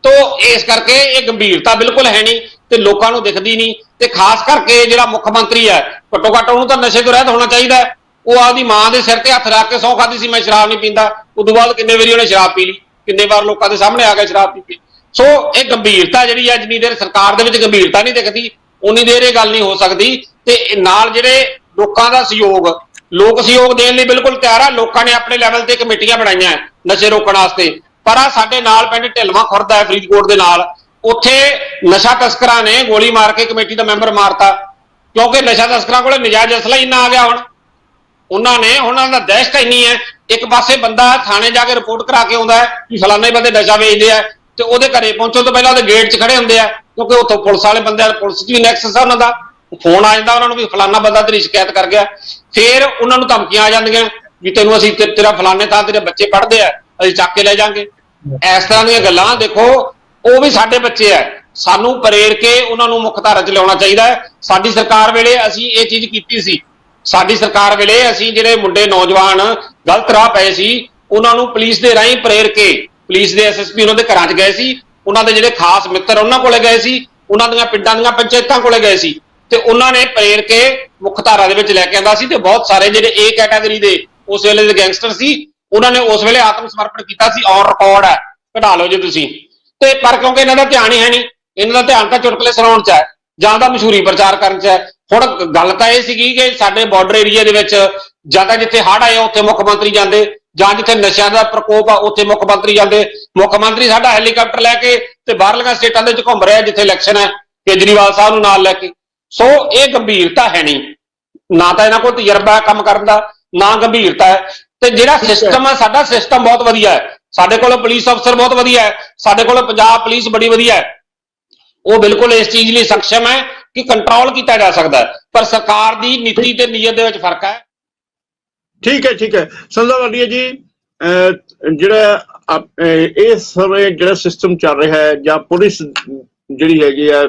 ਤੋ ਇਸ ਕਰਕੇ ਇਹ ਗੰਭੀਰਤਾ ਬਿਲਕੁਲ ਹੈ ਨਹੀਂ ਤੇ ਲੋਕਾਂ ਨੂੰ ਦਿਖਦੀ ਨਹੀਂ। ਤੇ ਖਾਸ ਕਰਕੇ ਜਿਹੜਾ ਮੁੱਖ ਮੰਤਰੀ ਹੈ, ਘੱਟੋ ਘੱਟ ਉਹਨੂੰ ਤਾਂ ਨਸ਼ੇ ਤੋਂ ਰਹਿਤ ਹੋਣਾ ਚਾਹੀਦਾ ਹੈ। ਉਹ ਆਪਦੀ ਮਾਂ ਦੇ ਸਿਰ ਤੇ ਹੱਥ ਰੱਖ ਕੇ ਸਹੁੰ ਖਾਦੀ ਸੀ ਮੈਂ ਸ਼ਰਾਬ ਨਹੀਂ ਪੀਂਦਾ। ਉਦੋਂ ਬਾਅਦ ਕਿੰਨੇ ਵਾਰੀ ਉਹਨੇ ਸ਼ਰਾਬ ਪੀ ਲਈ, ਕਿੰਨੇ ਵਾਰ ਲੋਕਾਂ ਦੇ ਸਾਹਮਣੇ ਆ ਕੇ ਸ਼ਰਾਬ ਪੀ ਕੇ। ਸੋ ਇਹ ਗੰਭੀਰਤਾ ਜਿਹੜੀ ਹੈ, ਜਿੰਨੀ ਦੇਰ ਸਰਕਾਰ ਦੇ ਵਿੱਚ ਗੰਭੀਰਤਾ ਨਹੀਂ ਦਿਖਦੀ ਉਨੀ ਦੇਰ ਇਹ ਗੱਲ ਨਹੀਂ ਹੋ ਸਕਦੀ। ਤੇ ਨਾਲ ਜਿਹੜੇ ਲੋਕਾਂ ਦਾ ਸਹਿਯੋਗ, ਲੋਕ ਸਹਿਯੋਗ ਦੇਣ ਲਈ ਬਿਲਕੁਲ ਤਿਆਰ ਆ। ਲੋਕਾਂ ਨੇ ਆਪਣੇ ਲੈਵਲ ਤੇ ਕਮੇਟੀਆਂ ਬਣਾਈਆਂ ਨਸ਼ੇ ਰੋਕਣ ਵਾਸਤੇ, ਪਰ ਆ ਸਾਡੇ ਨਾਲ ਪਿੰਡ ਢਿਲਵਾਂ ਖੁਰਦ ਹੈ ਫਰੀਦਕੋਟ ਦੇ ਨਾਲ, ਉੱਥੇ ਨਸ਼ਾ ਤਸਕਰਾਂ ਨੇ ਗੋਲੀ ਮਾਰ ਕੇ ਕਮੇਟੀ ਦਾ ਮੈਂਬਰ ਮਾਰਤਾ, ਕਿਉਂਕਿ ਨਸ਼ਾ ਤਸਕਰਾਂ ਕੋਲੇ ਨਜਾਇਜ਼ ਅਸਲਾ ਇੰਨਾ ਆ ਗਿਆ। ਹੁਣ ਉਹਨਾਂ ਦਾ ਦਹਿਸ਼ਤ ਇੰਨੀ ਹੈ, ਇੱਕ ਪਾਸੇ ਬੰਦਾ ਥਾਣੇ ਜਾ ਕੇ ਰਿਪੋਰਟ ਕਰਾ ਕੇ ਆਉਂਦਾ ਹੈ ਕਿ ਫਲਾਣੇ ਬੰਦੇ ਨਸ਼ਾ ਵੇਚਦੇ ਆ, ਤੇ ਉਹਦੇ ਘਰੇ ਪਹੁੰਚਣ ਤੋਂ ਪਹਿਲਾਂ ਉਹਦੇ ਗੇਟ 'ਚ ਖੜੇ ਹੁੰਦੇ ਆ, ਕਿਉਂਕਿ ਉੱਥੋਂ ਪੁਲਿਸ ਵਾਲੇ ਬੰਦੇ, ਪੁਲਿਸ 'ਚ ਵੀ ਨੈਕਸਸ ਆ ਉਹਨਾਂ ਦਾ, ਫੋਨ ਆ ਜਾਂਦਾ ਉਹਨਾਂ ਨੂੰ ਵੀ ਫਲਾਣਾ ਬੰਦਾ ਤੇਰੀ ਸ਼ਿਕਾਇਤ ਕਰ ਗਿਆ। ਫਿਰ ਉਹਨਾਂ ਨੂੰ ਧਮਕੀਆਂ ਆ ਜਾਂਦੀਆਂ ਵੀ ਤੈਨੂੰ ਅਸੀਂ ਤੇਰਾ ਫਲਾਣੇ ਥਾਂ ਤੇਰੇ ਬੱਚੇ ਪੜ੍ਹਦੇ ਆ, ਅਸੀਂ ਚੱਕ ਕੇ ਲੈ ਜਾਾਂਗੇ। ਇਸ ਤਰ੍ਹਾਂ ਦੀਆਂ ਗੱਲਾਂ ਦੇਖੋ, ਉਹ ਵੀ ਸਾਡੇ ਬੱਚੇ ਆ, ਸਾਨੂੰ ਪ੍ਰੇਰ ਕੇ ਉਹਨਾਂ ਨੂੰ ਮੁੱਖ ਧਾਰਾ 'ਚ ਲਿਆਉਣਾ ਚਾਹੀਦਾ ਹੈ। ਸਾਡੀ ਸਰਕਾਰ ਵੇਲੇ ਅਸੀਂ ਇਹ ਚੀਜ਼ ਕੀਤੀ ਸੀ। ਸਾਡੀ ਸਰਕਾਰ ਵੇਲੇ ਅਸੀਂ ਜਿਹੜੇ ਮੁੰਡੇ ਨੌਜਵਾਨ ਗਲਤ ਰਾਹ ਪਏ ਸੀ, ਉਹਨਾਂ ਨੂੰ ਪੁਲਿਸ ਦੇ ਰਾਹੀਂ ਪ੍ਰੇਰ ਕੇ, ਪੁਲਿਸ ਦੇ ਐਸਐਸਪੀ ਉਹਨਾਂ ਦੇ ਘਰਾਂ 'ਚ ਗਏ ਸੀ, ਉਹਨਾਂ ਦੇ ਜਿਹੜੇ ਖਾਸ ਮਿੱਤਰ ਉਹਨਾਂ ਕੋਲੇ ਗਏ ਸੀ, ਉਹਨਾਂ ਦੀਆਂ ਪਿੰਡਾਂ ਦੀਆਂ ਪੰਚਾਇਤਾਂ ਕੋਲੇ ਗਏ ਸੀ, ਤੇ ਉਹਨਾਂ ਨੇ ਪ੍ਰੇਰ ਕੇ ਮੁੱਖ ਧਾਰਾ ਦੇ ਵਿੱਚ ਲੈ ਕੇ ਆਂਦਾ ਸੀ। ਤੇ ਬਹੁਤ ਸਾਰੇ ਜਿਹੜੇ ਏ ਕੈਟਾਗਰੀ ਦੇ ਉਸ ਵੇਲੇ ਦੇ ਗੈਂਗਸਟਰ ਸੀ, ਉਹਨਾਂ ਨੇ ਉਸ ਵੇਲੇ ਆਤਮ ਸਮਰਪਣ ਕੀਤਾ ਸੀ। ਔਨ ਰਿਕਾਰਡ ਹੈ, ਕਢਾ ਲਓ ਜੇ ਤੁਸੀਂ। ਤੇ ਪਰ ਕਿਉਂਕਿ ਇਹਨਾਂ ਦਾ ਧਿਆਨ ਹੀ ਹੈ ਨਹੀਂ, ਇਹਨਾਂ ਦਾ ਧਿਆਨ ਤਾਂ ਚੁਟਕਲੇ ਸੁਣਾਉਣ 'ਚ ਹੈ ਜਾਂ ਤਾਂ ਮਸ਼ਹੂਰੀ ਪ੍ਰਚਾਰ ਕਰਨ 'ਚ ਹੈ। ਹੁਣ ਗੱਲ ਤਾਂ ਇਹ ਸੀਗੀ ਕਿ ਸਾਡੇ ਬਾਰਡਰ ਏਰੀਆ ਦੇ ਵਿੱਚ ਜਾਂ ਤਾਂ ਜਿੱਥੇ ਹੜ੍ਹ ਆਏ ਉੱਥੇ ਮੁੱਖ ਮੰਤਰੀ ਜਾਂਦੇ, ਜਾਂ ਜਿੱਥੇ ਨਸ਼ਿਆਂ ਦਾ ਪ੍ਰਕੋਪ ਆ ਉੱਥੇ ਮੁੱਖ ਮੰਤਰੀ ਜਾਂਦੇ। ਮੁੱਖ ਮੰਤਰੀ ਸਾਡਾ ਹੈਲੀਕਾਪਟਰ ਲੈ ਕੇ ਤੇ ਬਾਹਰਲੀਆਂ ਸਟੇਟਾਂ ਦੇ ਵਿੱਚ ਘੁੰਮ ਰਿਹਾ ਜਿੱਥੇ ਇਲੈਕਸ਼ਨ ਹੈ, ਕੇਜਰੀਵਾਲ ਸਾਹਿਬ ਨੂੰ ਨਾਲ ਲੈ ਕੇ। ਸੋ ਇਹ ਗੰਭੀਰਤਾ ਹੈ ਨਹੀਂ, ਨਾ ਤਾਂ ਇਹਨਾਂ ਕੋਲ ਤਜਰਬਾ ਹੈ ਕੰਮ ਕਰਨ ਦਾ, ਨਾ ਗੰਭੀਰਤਾ ਹੈ। ਤੇ ਜਿਹੜਾ ਸਿਸਟਮ ਹੈ, ਸਾਡਾ ਸਿਸਟਮ ਬਹੁਤ ਵਧੀਆ ਹੈ, ਸਾਡੇ ਕੋਲ ਪੁਲਿਸ ਅਫਸਰ ਬਹੁਤ ਵਧੀਆ ਹੈ, ਸਾਡੇ ਕੋਲ ਪੰਜਾਬ ਪੁਲਿਸ ਬੜੀ ਵਧੀਆ ਹੈ, ਉਹ ਬਿਲਕੁਲ ਇਸ ਚੀਜ਼ ਲਈ ਸક્ષਮ ਹੈ ਕਿ ਕੰਟਰੋਲ ਕੀਤਾ ਜਾ ਸਕਦਾ ਹੈ। ਪਰ ਸਰਕਾਰ ਦੀ ਨੀਤੀ ਤੇ ਨੀਅਤ ਦੇ ਵਿੱਚ ਫਰਕ ਹੈ। ਠੀਕ ਹੈ ਸੰਧਾ ਵਾਲੀਆ ਜੀ, ਜਿਹੜਾ ਇਸ ਸਮੇਂ ਜਿਹੜਾ ਸਿਸਟਮ ਚੱਲ ਰਿਹਾ ਹੈ ਜਾਂ ਪੁਲਿਸ ਜਿਹੜੀ ਹੈਗੀ ਹੈ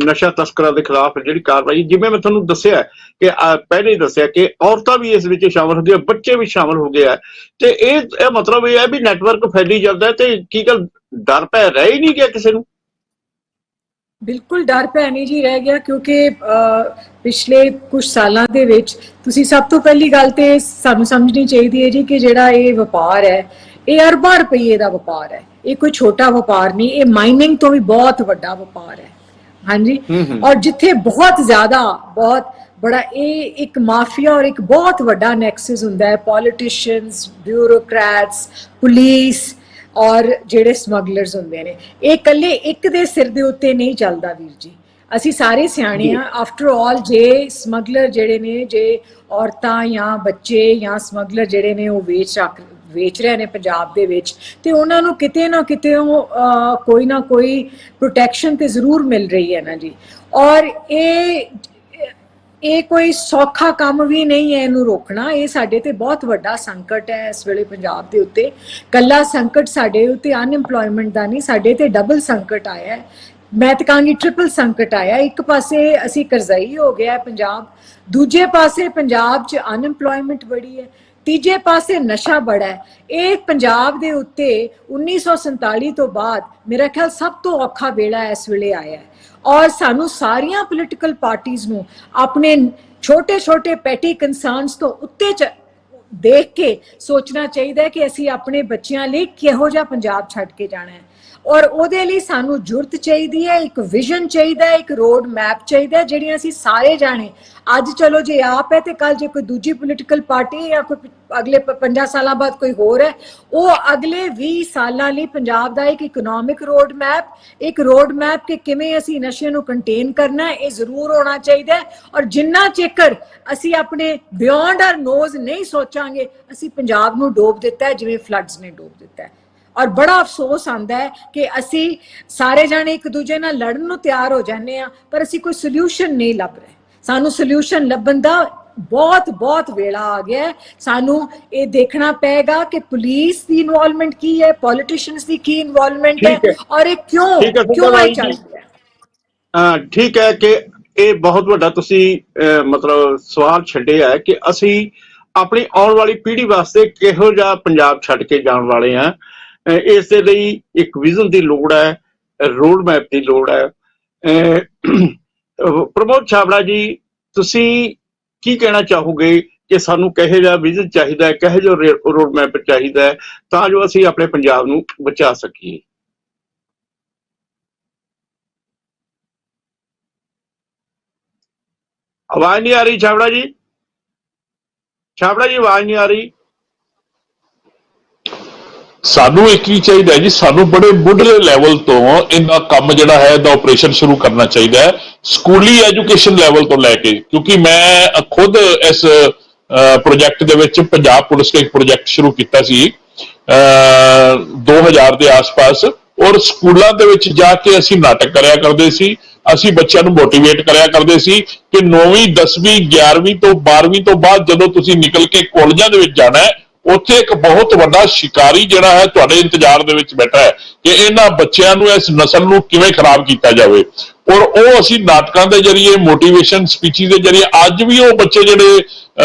ਨਸ਼ਾ ਤਸਕਰਾਂ ਦੇ ਖਿਲਾਫ ਜਿਹੜੀ ਕਾਰਵਾਈ, ਜਿਵੇਂ ਮੈਂ ਤੁਹਾਨੂੰ ਦੱਸਿਆ ਕਿ ਪਹਿਲੇ ਹੀ ਦੱਸਿਆ ਕਿ ਔਰਤਾਂ ਵੀ ਇਸ ਵਿੱਚ ਸ਼ਾਮਲ ਹੁੰਦੀਆਂ, ਬੱਚੇ ਵੀ ਸ਼ਾਮਲ ਹੋ ਗਏ ਆ, ਤੇ ਇਹ ਮਤਲਬ ਇਹ ਹੈ ਵੀ ਨੈਟਵਰਕ ਫੈਲੀ ਜਾਂਦਾ। ਤੇ ਕੀ ਗੱਲ ਡਰ ਪੈ ਰਹਿ ਹੀ ਨਹੀਂ ਗਿਆ ਕਿਸੇ ਨੂੰ? ਬਿਲਕੁਲ ਡਰ ਪੈ ਨਹੀਂ ਜੀ ਰਹਿ ਗਿਆ, ਕਿਉਂਕਿ ਪਿਛਲੇ ਕੁਝ ਸਾਲਾਂ ਦੇ ਵਿੱਚ ਤੁਸੀਂ ਸਭ ਤੋਂ ਪਹਿਲੀ ਗੱਲ ਤੇ ਸਾਨੂੰ ਸਮਝਣੀ ਚਾਹੀਦੀ ਹੈ ਜੀ ਕਿ ਜਿਹੜਾ ਇਹ ਵਪਾਰ ਹੈ, ਇਹ ਅਰਬਾਂ ਰੁਪਏ ਦਾ ਵਪਾਰ ਹੈ। ਇਹ ਕੋਈ ਛੋਟਾ ਵਪਾਰ ਨਹੀਂ, ਇਹ ਮਾਈਨਿੰਗ ਤੋਂ ਵੀ ਬਹੁਤ ਵੱਡਾ ਵਪਾਰ ਹੈ। ਹਾਂਜੀ, ਔਰ ਜਿੱਥੇ ਬਹੁਤ ਜ਼ਿਆਦਾ, ਬਹੁਤ ਬੜਾ ਇਹ ਇੱਕ ਮਾਫੀਆ ਔਰ ਇੱਕ ਬਹੁਤ ਵੱਡਾ ਨੈਕਸਸ ਹੁੰਦਾ ਹੈ, ਪੋਲੀਟੀਸ਼ੀਅਨਸ, ਬਿਊਰੋਕਰੈਟਸ, ਪੁਲਿਸ ਔਰ ਜਿਹੜੇ ਸਮਗਲਰਸ ਹੁੰਦੇ ਨੇ। ਇਹ ਇਕੱਲੇ ਇੱਕ ਦੇ ਸਿਰ ਦੇ ਉੱਤੇ ਨਹੀਂ ਚੱਲਦਾ ਵੀਰ ਜੀ, ਅਸੀਂ ਸਾਰੇ ਸਿਆਣੇ ਆ। ਆਫਟਰ ਆਲ ਜੇ ਸਮਗਲਰ ਜਿਹੜੇ ਨੇ, ਜੇ ਔਰਤਾਂ ਜਾਂ ਬੱਚੇ ਜਾਂ ਸਮਗਲਰ ਜਿਹੜੇ ਨੇ ਉਹ ਵੇਚ ਰਹੇ ਨੇ ਪੰਜਾਬ ਦੇ ਵਿੱਚ, ਤੇ ਉਹਨਾਂ ਨੂੰ ਕਿਤੇ ਨਾ ਕਿਤੇ ਕੋਈ ਨਾ ਕੋਈ ਪ੍ਰੋਟੈਕਸ਼ਨ ਤੇ ਜ਼ਰੂਰ ਮਿਲ ਰਹੀ ਹੈ ਨਾ ਜੀ। ਔਰ ਇਹ ਕੋਈ ਸੌਖਾ ਕੰਮ ਵੀ ਨਹੀਂ ਹੈ ਇਹਨੂੰ ਰੋਕਣਾ। ਇਹ ਸਾਡੇ ਤੇ ਬਹੁਤ ਵੱਡਾ ਸੰਕਟ ਹੈ ਇਸ ਵੇਲੇ ਪੰਜਾਬ ਦੇ ਉੱਤੇ। ਕੱਲਾ ਸੰਕਟ ਸਾਡੇ ਉੱਤੇ ਅਨਐਮਪਲੋਇਮੈਂਟ ਦਾ ਨਹੀਂ, ਸਾਡੇ ਤੇ ਡਬਲ ਸੰਕਟ ਆਇਆ ਹੈ। ਮੈਂ ਤਾਂ ਕਹਾਂਗੀ ਟ੍ਰਿਪਲ ਸੰਕਟ ਆਇਆ। ਇੱਕ ਪਾਸੇ ਅਸੀਂ ਕਰਜ਼ਾਈ ਹੋ ਗਿਆ ਪੰਜਾਬ, ਦੂਜੇ ਪਾਸੇ ਪੰਜਾਬ 'ਚ ਅਨਐਮਪਲੋਇਮੈਂਟ ਬੜੀ ਹੈ, ਤੀਜੇ ਪਾਸੇ ਨਸ਼ਾ ਬੜਾ ਹੈ। ਇਹ ਪੰਜਾਬ ਦੇ ਉੱਤੇ 1947 ਤੋਂ ਬਾਅਦ ਮੇਰਾ ਖਿਆਲ ਸਭ ਤੋਂ ਔਖਾ ਵੇਲਾ ਇਸ ਵੇਲੇ ਆਇਆ ਹੈ। ਔਰ ਸਾਨੂੰ ਸਾਰੀਆਂ ਪੋਲੀਟੀਕਲ ਪਾਰਟੀਆਂ ਨੂੰ ਆਪਣੇ ਛੋਟੇ ਪੈਟੀ ਕੰਸਰਨਸ ਤੋਂ ਉੱਤੇ ਦੇਖ ਕੇ ਸੋਚਣਾ ਚਾਹੀਦਾ ਹੈ ਕਿ ਅਸੀਂ ਆਪਣੇ ਬੱਚਿਆਂ ਲਈ ਕਿਹੋ ਜਿਹਾ ਪੰਜਾਬ ਛੱਡ ਕੇ ਜਾਣਾ ਹੈ। ਔਰ ਉਹਦੇ ਲਈ ਸਾਨੂੰ ਜੁਰਤ ਚਾਹੀਦੀ ਹੈ, ਇੱਕ ਵਿਜ਼ਨ ਚਾਹੀਦਾ ਹੈ, ਇੱਕ ਰੋਡ ਮੈਪ ਚਾਹੀਦਾ ਹੈ, ਜਿਹੜੀਆਂ ਅਸੀਂ ਸਾਰੇ ਜਾਣੇ ਅੱਜ ਚਲੋ ਜੇ ਆਪ ਹੈ ਤੇ ਕੱਲ ਜੇ ਕੋਈ ਦੂਜੀ ਪੋਲੀਟੀਕਲ ਪਾਰਟੀ ਜਾਂ ਕੋਈ ਅਗਲੇ 50 ਸਾਲਾਂ ਬਾਅਦ ਕੋਈ ਹੋਰ ਹੈ, ਉਹ ਅਗਲੇ 20 ਸਾਲਾਂ ਲਈ ਪੰਜਾਬ ਦਾ ਇੱਕ ਇਕਨੋਮਿਕ ਰੋਡ ਮੈਪ ਕਿ ਕਿਵੇਂ ਅਸੀਂ ਨਸ਼ੇ ਨੂੰ ਕੰਟੇਨ ਕਰਨਾ ਹੈ, ਇਹ ਜ਼ਰੂਰ ਹੋਣਾ ਚਾਹੀਦਾ ਹੈ। ਔਰ ਜਿੰਨਾ ਚਿਰ ਅਸੀਂ ਆਪਣੇ ਬਿਯੋਂਡ ਆਰ ਨੋਜ਼ ਨਹੀਂ ਸੋਚਾਂਗੇ, ਅਸੀਂ ਪੰਜਾਬ ਨੂੰ ਡੋਬ ਦਿੱਤਾ ਹੈ ਜਿਵੇਂ ਫਲੱਡਸ ਨੇ ਡੋਬ ਦਿੱਤਾ ਹੈ। ਔਰ ਬੜਾ ਅਫਸੋਸ ਆਉਂਦਾ ਹੈ ਕਿ ਅਸੀਂ ਸਾਰੇ ਜਾਣੇ ਇੱਕ ਦੂਜੇ ਨਾਲ ਲੜਨ ਨੂੰ ਤਿਆਰ ਹੋ ਜਾਂਦੇ ਆ, ਪਰ ਅਸੀਂ ਕੋਈ ਸੋਲੂਸ਼ਨ ਨਹੀਂ ਲੱਭ ਰਹੇ। ਸਾਨੂੰ ਸੋਲੂਸ਼ਨ ਲੱਭਣ ਦਾ ਬਹੁਤ ਵੇਲਾ ਆ ਗਿਆ ਹੈ। ਸਾਨੂੰ ਇਹ ਦੇਖਣਾ ਪਏਗਾ ਕਿ ਪੁਲਿਸ ਦੀ ਇਨਵੋਲਵਮੈਂਟ ਕੀ ਹੈ, ਪੋਲੀਟੀਸ਼ੀਅਨਸ ਦੀ ਕੀ ਇਨਵੋਲਵਮੈਂਟ ਹੈ, ਔਰ ਇਹ ਕਿਉਂ ਇਹ ਚੱਲ ਰਿਹਾ। ਠੀਕ ਹੈ ਕਿ ਇਹ ਬਹੁਤ ਵੱਡਾ ਤੁਸੀਂ ਮਤਲਬ ਸਵਾਲ ਛੱਡਿਆ ਹੈ ਕਿ ਅਸੀਂ ਆਪਣੀ ਆਉਣ ਵਾਲੀ ਪੀੜ੍ਹੀ ਵਾਸਤੇ ਕਿਹੋ ਜਿਹਾ ਪੰਜਾਬ ਛੱਡ ਕੇ ਜਾਣ ਵਾਲੇ ਹਾਂ। ਇਸ ਦੇ ਲਈ ਇੱਕ ਵਿਜ਼ਨ ਦੀ ਲੋੜ ਹੈ, ਰੋਡ ਮੈਪ ਦੀ ਲੋੜ ਹੈ। ਪ੍ਰਮੋਦ ਛਾਬੜਾ ਜੀ, ਤੁਸੀਂ ਕੀ ਕਹਿਣਾ ਚਾਹੋਗੇ ਕਿ ਸਾਨੂੰ ਕਿਹੋ ਜਿਹਾ ਵਿਜ਼ਨ ਚਾਹੀਦਾ ਹੈ, ਕਿਹੋ ਜਿਹਾ ਰੋਡ ਮੈਪ ਚਾਹੀਦਾ ਹੈ, ਤਾਂ ਜੋ ਅਸੀਂ ਆਪਣੇ ਪੰਜਾਬ ਨੂੰ ਬਚਾ ਸਕੀਏ। ਆਵਾਜ਼ ਨਹੀਂ ਆ ਰਹੀ ਛਾਬੜਾ ਜੀ? ਛਾਬੜਾ ਜੀ ਆਵਾਜ਼ ਨਹੀਂ ਆ ਰਹੀ? ਸਾਨੂੰ ਇੱਕ ਹੀ ਚਾਹੀਦਾ ਜੀ, ਸਾਨੂੰ ਬੜੇ ਮੁੱਢਲੇ ਲੈਵਲ ਤੋਂ ਇਹਦਾ ਕੰਮ ਜਿਹੜਾ ਹੈ ਇਹਦਾ ਆਪਰੇਸ਼ਨ ਸ਼ੁਰੂ ਕਰਨਾ ਚਾਹੀਦਾ ਹੈ, ਸਕੂਲੀ ਐਜੂਕੇਸ਼ਨ ਲੈਵਲ ਤੋਂ ਲੈ ਕੇ। ਕਿਉਂਕਿ ਮੈਂ ਖੁਦ ਇਸ ਪ੍ਰੋਜੈਕਟ ਦੇ ਵਿੱਚ ਪੰਜਾਬ ਪੁਲਿਸ ਨੇ ਇੱਕ ਪ੍ਰੋਜੈਕਟ ਸ਼ੁਰੂ ਕੀਤਾ ਸੀ 2000 ਦੇ ਆਸ-ਪਾਸ, ਔਰ ਸਕੂਲਾਂ ਦੇ ਵਿੱਚ ਜਾ ਕੇ ਅਸੀਂ ਨਾਟਕ ਕਰਿਆ ਕਰਦੇ ਸੀ, ਅਸੀਂ ਬੱਚਿਆਂ ਨੂੰ ਮੋਟੀਵੇਟ ਕਰਿਆ ਕਰਦੇ ਸੀ ਕਿ 9ਵੀਂ 10ਵੀਂ 11ਵੀਂ ਤੋਂ 12ਵੀਂ ਤੋਂ ਬਾਅਦ ਜਦੋਂ ਤੁਸੀਂ ਨਿਕਲ ਕੇ ਕਾਲਜਾਂ ਦੇ ਵਿੱਚ ਜਾਣਾ ਹੈ, ਉੱਥੇ ਇੱਕ ਬਹੁਤ ਵੱਡਾ ਸ਼ਿਕਾਰੀ ਜਿਹੜਾ ਹੈ ਤੁਹਾਡੇ ਇੰਤਜ਼ਾਰ ਦੇ ਵਿੱਚ ਬੈਠਾ ਹੈ ਕਿ ਇਹਨਾਂ ਬੱਚਿਆਂ ਨੂੰ, ਇਸ ਨਸਲ ਨੂੰ ਕਿਵੇਂ ਖਰਾਬ ਕੀਤਾ ਜਾਵੇ। ਔਰ ਉਹ ਅਸੀਂ ਨਾਟਕਾਂ ਦੇ ਜਰੀਏ, ਮੋਟੀਵੇਸ਼ਨ ਸਪੀਚਿਸ ਦੇ ਜਰੀਏ, ਅੱਜ ਵੀ ਉਹ ਬੱਚੇ ਜਿਹੜੇ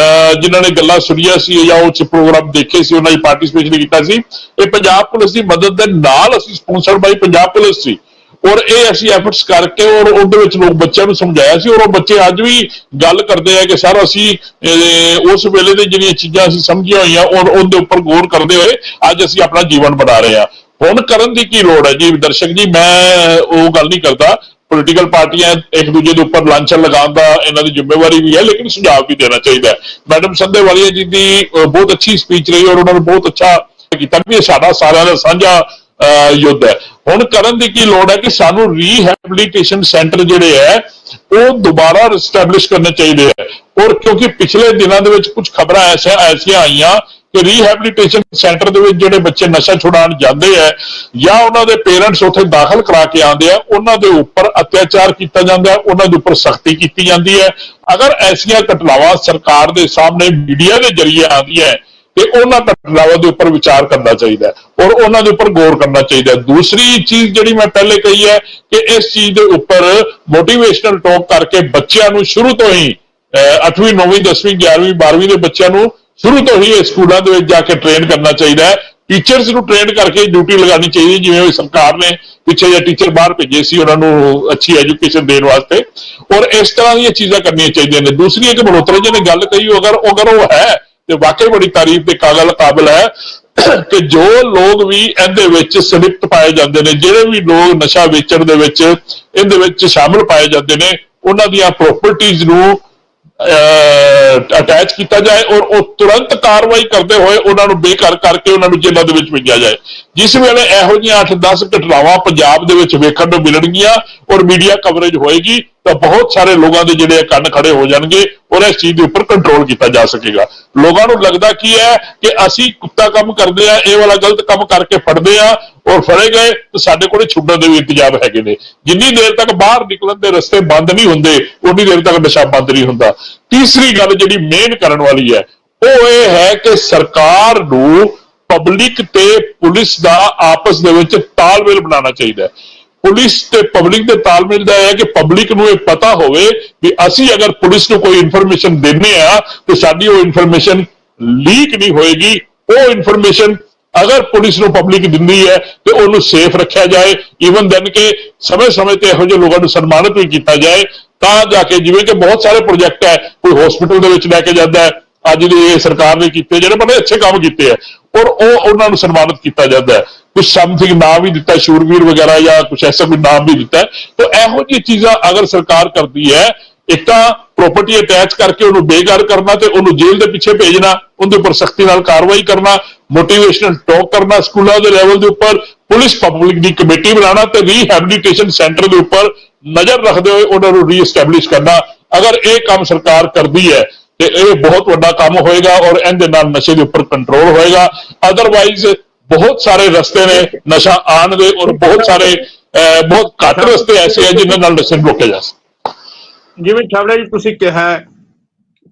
ਜਿਨ੍ਹਾਂ ਨੇ ਗੱਲਾਂ ਸੁਣੀਆਂ ਸੀ ਜਾਂ ਉਹ ਪ੍ਰੋਗਰਾਮ ਦੇਖੇ ਸੀ, ਉਹਨਾਂ ਦੀ ਪਾਰਟਿਸਿਪੇਸ਼ਨ ਕੀਤਾ ਸੀ, ਇਹ ਪੰਜਾਬ ਪੁਲਿਸ ਦੀ ਮਦਦ ਦੇ ਨਾਲ ਅਸੀਂ ਸਪਾਂਸਰਡ ਬਾਈ ਪੰਜਾਬ ਪੁਲਿਸ ਸੀ। ਔਰ ਇਹ ਅਸੀਂ ਐਫਰਟਸ ਕਰਕੇ ਔਰ ਉਹਦੇ ਵਿੱਚ ਲੋਕ ਬੱਚਿਆਂ ਨੂੰ ਸਮਝਾਇਆ ਸੀ, ਔਰ ਉਹ ਬੱਚੇ ਅੱਜ ਵੀ ਗੱਲ ਕਰਦੇ ਆ ਕਿ ਸਰ ਅਸੀਂ ਉਸ ਵੇਲੇ ਦੇ ਜਿਹੜੀਆਂ ਚੀਜ਼ਾਂ ਅਸੀਂ ਸਮਝੀਆਂ ਹੋਈਆਂ ਔਰ ਉਹਦੇ ਉੱਪਰ ਗੌਰ ਕਰਦੇ ਹੋਏ ਅੱਜ ਅਸੀਂ ਆਪਣਾ ਜੀਵਨ ਬਣਾ ਰਹੇ ਹਾਂ। ਹੁਣ ਕਰਨ ਦੀ ਕੀ ਲੋੜ ਹੈ ਜੀ ਦਰਸ਼ਕ ਜੀ? ਮੈਂ ਉਹ ਗੱਲ ਨਹੀਂ ਕਰਦਾ, ਪੋਲੀਟੀਕਲ ਪਾਰਟੀਆਂ ਇੱਕ ਦੂਜੇ ਦੇ ਉੱਪਰ ਲਾਂਛਨ ਲਗਾਉਣ ਦਾ ਇਹਨਾਂ ਦੀ ਜ਼ਿੰਮੇਵਾਰੀ ਵੀ ਹੈ, ਲੇਕਿਨ ਸੁਝਾਅ ਵੀ ਦੇਣਾ ਚਾਹੀਦਾ ਹੈ। ਮੈਡਮ ਸੰਧੇਵਾਲੀਆ ਜੀ ਦੀ ਬਹੁਤ ਅੱਛੀ ਸਪੀਚ ਰਹੀ ਔਰ ਉਹਨਾਂ ਨੇ ਬਹੁਤ ਅੱਛਾ ਕੀਤਾ ਵੀ ਇਹ ਸਾਡਾ ਸਾਰਿਆਂ ਦਾ ਸਾਂਝਾ ਯੁੱਧ ਹੈ। ਹੁਣ ਕਰਨ ਦੀ ਕੀ ਲੋੜ ਹੈ ਕਿ ਸਾਨੂੰ ਰੀਹੈਬਿਲਿਟੇਸ਼ਨ ਸੈਂਟਰ ਜਿਹੜੇ ਹੈ ਉਹ ਦੁਬਾਰਾ ਰਿਸਟੈਬਲਿਸ਼ ਕਰਨੇ ਚਾਹੀਦੇ ਹੈ। ਔਰ ਕਿਉਂਕਿ ਪਿਛਲੇ ਦਿਨਾਂ ਦੇ ਵਿੱਚ ਕੁਝ ਖਬਰਾਂ ਐਸੀਆਂ ਆਈਆਂ ਕਿ ਰੀਹੈਬਿਲਿਟੇਸ਼ਨ ਸੈਂਟਰ ਦੇ ਵਿੱਚ ਜਿਹੜੇ ਬੱਚੇ ਨਸ਼ਾ ਛੁਡਾਉਣ ਜਾਂਦੇ ਹੈ ਜਾਂ ਉਹਨਾਂ ਦੇ ਪੇਰੈਂਟਸ ਉੱਥੇ ਦਾਖਲ ਕਰਾ ਕੇ ਆਉਂਦੇ ਆ, ਉਹਨਾਂ ਦੇ ਉੱਪਰ ਅਤਿਆਚਾਰ ਕੀਤਾ ਜਾਂਦਾ ਹੈ, ਉਹਨਾਂ ਦੇ ਉੱਪਰ ਸਖਤੀ ਕੀਤੀ ਜਾਂਦੀ ਹੈ। ਅਗਰ ਐਸੀਆਂ ਘਟਨਾਵਾਂ ਸਰਕਾਰ ਦੇ ਸਾਹਮਣੇ ਮੀਡੀਆ ਦੇ ਜ਼ਰੀਏ ਆਉਂਦੀਆਂ ਹੈ ਤੇ ਉਹਨਾਂ ਘਟਨਾਵਾਂ ਦੇ ਉੱਪਰ ਵਿਚਾਰ ਕਰਨਾ ਚਾਹੀਦਾ ਹੈ ਔਰ ਉਹਨਾਂ ਦੇ ਉੱਪਰ ਗੌਰ ਕਰਨਾ ਚਾਹੀਦਾ ਹੈ। ਦੂਸਰੀ ਚੀਜ਼ ਜਿਹੜੀ ਮੈਂ ਪਹਿਲੇ ਕਹੀ ਹੈ ਕਿ ਇਸ ਚੀਜ਼ ਦੇ ਉੱਪਰ ਮੋਟੀਵੇਸ਼ਨਲ ਟਾਕ ਕਰਕੇ ਬੱਚਿਆਂ ਨੂੰ ਸ਼ੁਰੂ ਤੋਂ ਹੀ 8ਵੀਂ 9ਵੀਂ 10ਵੀਂ 11ਵੀਂ 12ਵੀਂ ਦੇ ਬੱਚਿਆਂ ਨੂੰ ਸ਼ੁਰੂ ਤੋਂ ਹੀ ਸਕੂਲਾਂ ਦੇ ਵਿੱਚ ਜਾ ਕੇ ਟ੍ਰੇਨ ਕਰਨਾ ਚਾਹੀਦਾ ਹੈ। ਟੀਚਰਸ ਨੂੰ ਟ੍ਰੇਨ ਕਰਕੇ ਡਿਊਟੀ ਲਗਾਉਣੀ ਚਾਹੀਦੀ, ਜਿਵੇਂ ਸਰਕਾਰ ਨੇ ਪਿੱਛੇ ਜਿਹੇ ਟੀਚਰ ਬਾਹਰ ਭੇਜੇ ਸੀ ਉਹਨਾਂ ਨੂੰ ਅੱਛੀ ਐਜੂਕੇਸ਼ਨ ਦੇਣ ਵਾਸਤੇ, ਔਰ ਇਸ ਤਰ੍ਹਾਂ ਦੀਆਂ ਚੀਜ਼ਾਂ ਕਰਨੀਆਂ ਚਾਹੀਦੀਆਂ ਨੇ। ਦੂਸਰੀ ਇੱਕ ਮਲਹੋਤਰਾ ਜੀ ਨੇ ਗੱਲ ਕਹੀ, ਅਗਰ ਉਹ ਹੈ ਤੇ ਵਾਕਈ ਬੜੀ ਤਾਰੀਫ ਦੇ ਕਾਬਿਲ ਹੈ ਕਿ ਜੋ ਲੋਕ ਵੀ ਇਹਦੇ ਵਿੱਚ ਸੰਲਿਪਤ ਪਾਏ ਜਾਂਦੇ ਨੇ, ਜਿਹੜੇ ਵੀ ਲੋਕ ਨਸ਼ਾ ਵੇਚਣ ਦੇ ਵਿੱਚ ਇਹਦੇ ਵਿੱਚ ਸ਼ਾਮਲ ਪਾਏ ਜਾਂਦੇ ਨੇ, ਉਹਨਾਂ ਦੀਆਂ ਪ੍ਰਾਪਰਟੀਆਂ ਨੂੰ ਅਟੈਚ ਕੀਤਾ ਜਾਏ ਔਰ ਉਹ ਤੁਰੰਤ ਕਾਰਵਾਈ ਕਰਦੇ ਹੋਏ ਉਹਨਾਂ ਨੂੰ ਬੇਘਰ ਕਰਕੇ ਉਹਨਾਂ ਨੂੰ ਜੇਲ੍ਹਾਂ ਦੇ ਵਿੱਚ ਭੇਜਿਆ ਜਾਏ। ਜਿਸ ਵੇਲੇ ਇਹੋ ਜਿਹੀਆਂ 8-10 ਘਟਨਾਵਾਂ ਪੰਜਾਬ ਦੇ ਵਿੱਚ ਵੇਖਣ ਨੂੰ ਮਿਲਣਗੀਆਂ ਔਰ ਮੀਡੀਆ ਕਵਰੇਜ ਹੋਏਗੀ ਤਾਂ ਬਹੁਤ ਸਾਰੇ ਲੋਕਾਂ ਦੇ ਜਿਹੜੇ ਕੰਨ ਖੜੇ ਹੋ ਜਾਣਗੇ ਔਰ ਇਸ ਚੀਜ਼ ਦੇ ਉੱਪਰ ਕੰਟਰੋਲ ਕੀਤਾ ਜਾ ਸਕੇਗਾ। ਲੋਕਾਂ ਨੂੰ ਲੱਗਦਾ ਕੀ ਹੈ ਕਿ ਅਸੀਂ ਕੁੱਤਾ ਕੰਮ ਕਰਦੇ ਆ, ਇਹ ਵਾਲਾ ਗਲਤ ਕੰਮ ਕਰਕੇ ਫੜਦੇ ਆ ਔਰ ਫੜੇ ਗਏ ਤਾਂ ਸਾਡੇ ਕੋਲ ਛੁੱਟਣ ਦੇ ਵੀ ਇੰਤਜ਼ਾਮ ਹੈਗੇ ਨੇ। ਜਿੰਨੀ ਦੇਰ ਤੱਕ ਬਾਹਰ ਨਿਕਲਣ ਦੇ ਰਸਤੇ ਬੰਦ ਨਹੀਂ ਹੁੰਦੇ ਉਨੀ ਦੇਰ ਤੱਕ ਨਸ਼ਾ ਬੰਦ ਨਹੀਂ ਹੁੰਦਾ। ਤੀਸਰੀ ਗੱਲ ਜਿਹੜੀ ਮੇਨ ਕਰਨ ਵਾਲੀ ਹੈ ਉਹ ਇਹ ਹੈ ਕਿ ਸਰਕਾਰ ਨੂੰ ਪਬਲਿਕ ਤੇ ਪੁਲਿਸ ਦਾ ਆਪਸ ਦੇ ਵਿੱਚ ਤਾਲਮੇਲ ਬਣਾਉਣਾ ਚਾਹੀਦਾ ਹੈ। ਪੁਲਿਸ ਤੇ ਪਬਲਿਕ ਦੇ ਤਾਲਮੇਲ ਦਾ ਹੈ ਕਿ ਪਬਲਿਕ ਨੂੰ ਇਹ ਪਤਾ ਹੋਵੇ ਵੀ ਅਸੀਂ ਅਗਰ ਪੁਲਿਸ ਨੂੰ ਕੋਈ ਇਨਫੋਰਮੇਸ਼ਨ ਦਿੰਦੇ ਆ ਤੇ ਸਾਡੀ ਉਹ ਇਨਫੋਰਮੇਸ਼ਨ ਲੀਕ ਨਹੀਂ ਹੋਏਗੀ। ਉਹ ਇਨਫੋਰਮੇਸ਼ਨ ਅਗਰ ਪੁਲਿਸ ਨੂੰ ਪਬਲਿਕ ਦਿੰਦੀ ਹੈ ਤੇ ਉਹਨੂੰ ਸੇਫ ਰੱਖਿਆ ਜਾਏ। ਈਵਨ ਦੈਨ ਕਿ ਸਮੇਂ-ਸਮੇਂ ਤੇ ਇਹੋ ਜਿਹੇ ਲੋਕਾਂ ਨੂੰ ਸਨਮਾਨਿਤ ਵੀ ਕੀਤਾ ਜਾਏ ਤਾਂ ਜਾ ਕੇ, ਜਿਵੇਂ ਕਿ ਬਹੁਤ ਸਾਰੇ ਪ੍ਰੋਜੈਕਟ ਹੈ, ਕੋਈ ਹਸਪੀਟਲ ਦੇ ਵਿੱਚ ਲੈ ਕੇ ਜਾਂਦਾ ਹੈ, ਅੱਜ ਦੀ ਸਰਕਾਰ ਨੇ ਕੀਤੇ ਜਿਹੜੇ ਬੜੇ ਅੱਛੇ ਕੰਮ ਕੀਤੇ ਹੈ ਔਰ ਉਹਨਾਂ ਨੂੰ ਸਨਮਾਨਿਤ ਕੀਤਾ ਜਾਂਦਾ ਹੈ। ਕੁਛ ਸਮਥਿੰਗ ਨਾਮ ਵੀ ਦਿੱਤਾ, ਸ਼ੂਰਵੀਰ ਵਗੈਰਾ ਜਾਂ ਕੁਛ ਐਸਾ ਕੋਈ ਨਾਮ ਵੀ ਦਿੱਤਾ ਹੈ। ਤਾਂ ਇਹੋ ਜਿਹੀ ਚੀਜ਼ਾਂ ਅਗਰ ਸਰਕਾਰ ਕਰਦੀ ਹੈ, ਇੱਕ ਤਾਂ ਪ੍ਰਾਪਰਟੀ ਅਟੈਚ ਕਰਕੇ ਉਹਨੂੰ ਬੇਘਰ ਕਰਨਾ ਤੇ ਉਹਨੂੰ ਜੇਲ੍ਹ ਦੇ ਪਿੱਛੇ ਭੇਜਣਾ, ਉਹਦੇ ਉੱਪਰ ਸਖਤੀ ਨਾਲ ਕਾਰਵਾਈ ਕਰਨਾ, ਮੋਟੀਵੇਸ਼ਨਲ ਟਾਕ ਕਰਨਾ ਸਕੂਲਾਂ ਦੇ ਲੈਵਲ ਦੇ ਉੱਪਰ, ਪੁਲਿਸ ਪਬਲਿਕ ਦੀ ਕਮੇਟੀ ਬਣਾਉਣਾ ਤੇ ਰੀਹੈਬਿਲਿਟੇਸ਼ਨ ਸੈਂਟਰ ਦੇ ਉੱਪਰ ਨਜ਼ਰ ਰੱਖਦੇ ਹੋਏ ਉਹਨਾਂ ਨੂੰ ਰੀਐਸਟੈਬਲਿਸ਼ ਕਰਨਾ। ਅਗਰ ਇਹ ਕੰਮ ਸਰਕਾਰ ਕਰਦੀ ਹੈ ਤੇ ਇਹ ਬਹੁਤ ਵੱਡਾ ਕੰਮ ਹੋਏਗਾ ਔਰ ਇਹਦੇ ਨਾਲ ਨਸ਼ੇ ਦੇ ਉੱਪਰ ਕੰਟਰੋਲ ਹੋਏਗਾ। ਅਦਰਵਾਈਜ਼ ਬਹੁਤ ਸਾਰੇ ਰਸਤੇ ਨੇ ਨਸ਼ਾ ਆਉਣ ਦੇ ਔਰ ਬਹੁਤ ਘੱਟ ਰਸਤੇ ਐਸੇ ਆ ਜਿਨ੍ਹਾਂ ਨਾਲ ਨਸ਼ੇ ਨੂੰ ਰੋਕਿਆ ਜਾ ਸਕਦਾ। ਜਿਵੇਂ ਛਾਬੜਾ ਜੀ ਤੁਸੀਂ ਕਿਹਾ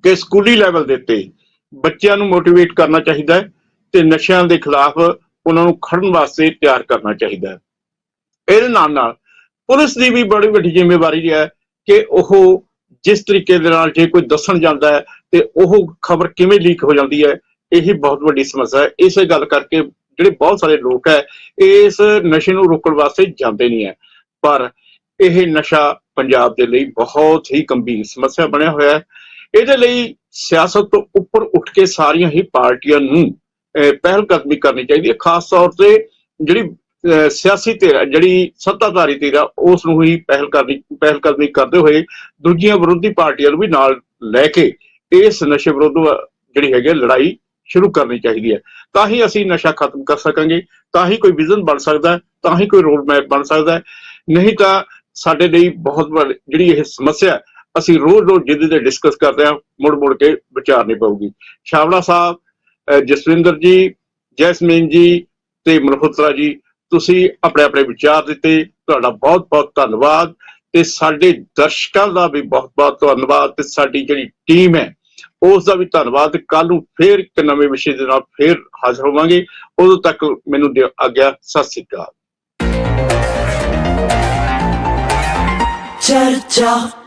ਕਿ ਸਕੂਲੀ ਲੈਵਲ ਦੇ ਉੱਤੇ ਬੱਚਿਆਂ ਨੂੰ ਮੋਟੀਵੇਟ ਕਰਨਾ ਚਾਹੀਦਾ ਹੈ ਤੇ ਨਸ਼ਿਆਂ ਦੇ ਖਿਲਾਫ ਉਹਨਾਂ ਨੂੰ ਖੜਨ ਵਾਸਤੇ ਤਿਆਰ ਕਰਨਾ ਚਾਹੀਦਾ ਹੈ। ਇਹਦੇ ਨਾਲ ਪੁਲਿਸ ਦੀ ਵੀ ਬੜੀ ਵੱਡੀ ਜ਼ਿੰਮੇਵਾਰੀ ਹੈ ਕਿ ਉਹ ਜਿਸ ਤਰੀਕੇ ਦੇ ਨਾਲ ਜੇ ਕੋਈ ਦੱਸਣ ਜਾਂਦਾ ਹੈ ਤੇ ਉਹ ਖਬਰ ਕਿਵੇਂ ਲੀਕ ਹੋ ਜਾਂਦੀ ਹੈ, ਇਹ ਬਹੁਤ ਵੱਡੀ ਸਮੱਸਿਆ ਹੈ। ਇਸੇ ਗੱਲ ਕਰਕੇ ਜਿਹੜੇ ਬਹੁਤ ਸਾਰੇ ਲੋਕ ਹੈ ਇਸ ਨਸ਼ੇ ਨੂੰ ਰੋਕਣ ਵਾਸਤੇ ਜਾਂਦੇ ਨਹੀਂ ਹੈ, ਪਰ ਇਹ ਨਸ਼ਾ ਪੰਜਾਬ ਦੇ ਲਈ ਬਹੁਤ ਹੀ ਗੰਭੀਰ ਸਮੱਸਿਆ ਬਣਿਆ ਹੋਇਆ ਹੈ। ਇਹਦੇ ਲਈ ਸਿਆਸਤ ਤੋਂ ਉੱਪਰ ਉੱਠ ਕੇ ਸਾਰੀਆਂ ਹੀ ਪਾਰਟੀਆਂ ਨੂੰ ਪਹਿਲ ਕਦਮੀ ਕਰਨੀ ਚਾਹੀਦੀ ਹੈ। ਖਾਸ ਤੌਰ ਤੇ ਜਿਹੜੀ ਸਿਆਸੀ ਧਿਰ ਹੈ, ਜਿਹੜੀ ਸੱਤਾਧਾਰੀ ਧਿਰ ਆ, ਉਸ ਨੂੰ ਹੀ ਪਹਿਲ ਕਦਮੀ ਕਰਦੇ ਹੋਏ ਦੂਜੀਆਂ ਵਿਰੋਧੀ ਪਾਰਟੀਆਂ ਨੂੰ ਵੀ ਨਾਲ ਲੈ ਕੇ ਇਸ ਨਸ਼ੇ ਵਿਰੁੱਧ ਜਿਹੜੀ ਹੈਗੀ ਲੜਾਈ ਸ਼ੁਰੂ ਕਰਨੀ ਚਾਹੀਦੀ ਹੈ। ਤਾਂ ਹੀ ਅਸੀਂ ਨਸ਼ਾ ਖਤਮ ਕਰ ਸਕਾਂਗੇ, ਤਾਂ ਹੀ ਕੋਈ ਵਿਜ਼ਨ ਬਣ ਸਕਦਾ, ਤਾਂ ਹੀ ਕੋਈ ਰੋਡ ਮੈਪ ਬਣ ਸਕਦਾ। ਨਹੀਂ ਤਾਂ ਸਾਡੇ ਲਈ ਬਹੁਤ ਜਿਹੜੀ ਇਹ ਸਮੱਸਿਆ ਅਸੀਂ ਰੋਜ਼ ਜਿਹਦੇ ਤੇ ਡਿਸਕਸ ਕਰਦੇ ਹਾਂ, ਮੁੜ ਕੇ ਵਿਚਾਰਨੀ ਪਊਗੀ। ਛਾਬੜਾ ਸਾਹਿਬ, ਜਸਵਿੰਦਰ ਜੀ, ਜੈਸਮੀਨ ਜੀ ਤੇ ਮਲਹੋਤਰਾ ਜੀ, ਤੁਸੀਂ ਆਪਣੇ ਵਿਚਾਰ ਦਿੱਤੇ, ਤੁਹਾਡਾ ਬਹੁਤ ਬਹੁਤ ਧੰਨਵਾਦ। ਤੇ ਸਾਡੇ ਦਰਸ਼ਕਾਂ ਦਾ ਵੀ ਬਹੁਤ ਬਹੁਤ ਧੰਨਵਾਦ, ਤੇ ਸਾਡੀ ਜਿਹੜੀ ਟੀਮ ਹੈ ਉਸ ਦਾ ਵੀ ਧੰਨਵਾਦ। ਕੱਲ ਨੂੰ ਫੇਰ ਇੱਕ ਨਵੇਂ ਵਿਸ਼ੇ ਦੇ ਨਾਲ ਫੇਰ ਹਾਜ਼ਰ ਹੋਵਾਂਗੇ। ਉਦੋਂ ਤੱਕ ਮੈਨੂੰ ਦਿਓ ਆਗਿਆ। ਸਤਿ ਸ੍ਰੀ ਅਕਾਲ। ਚਰਚਾ।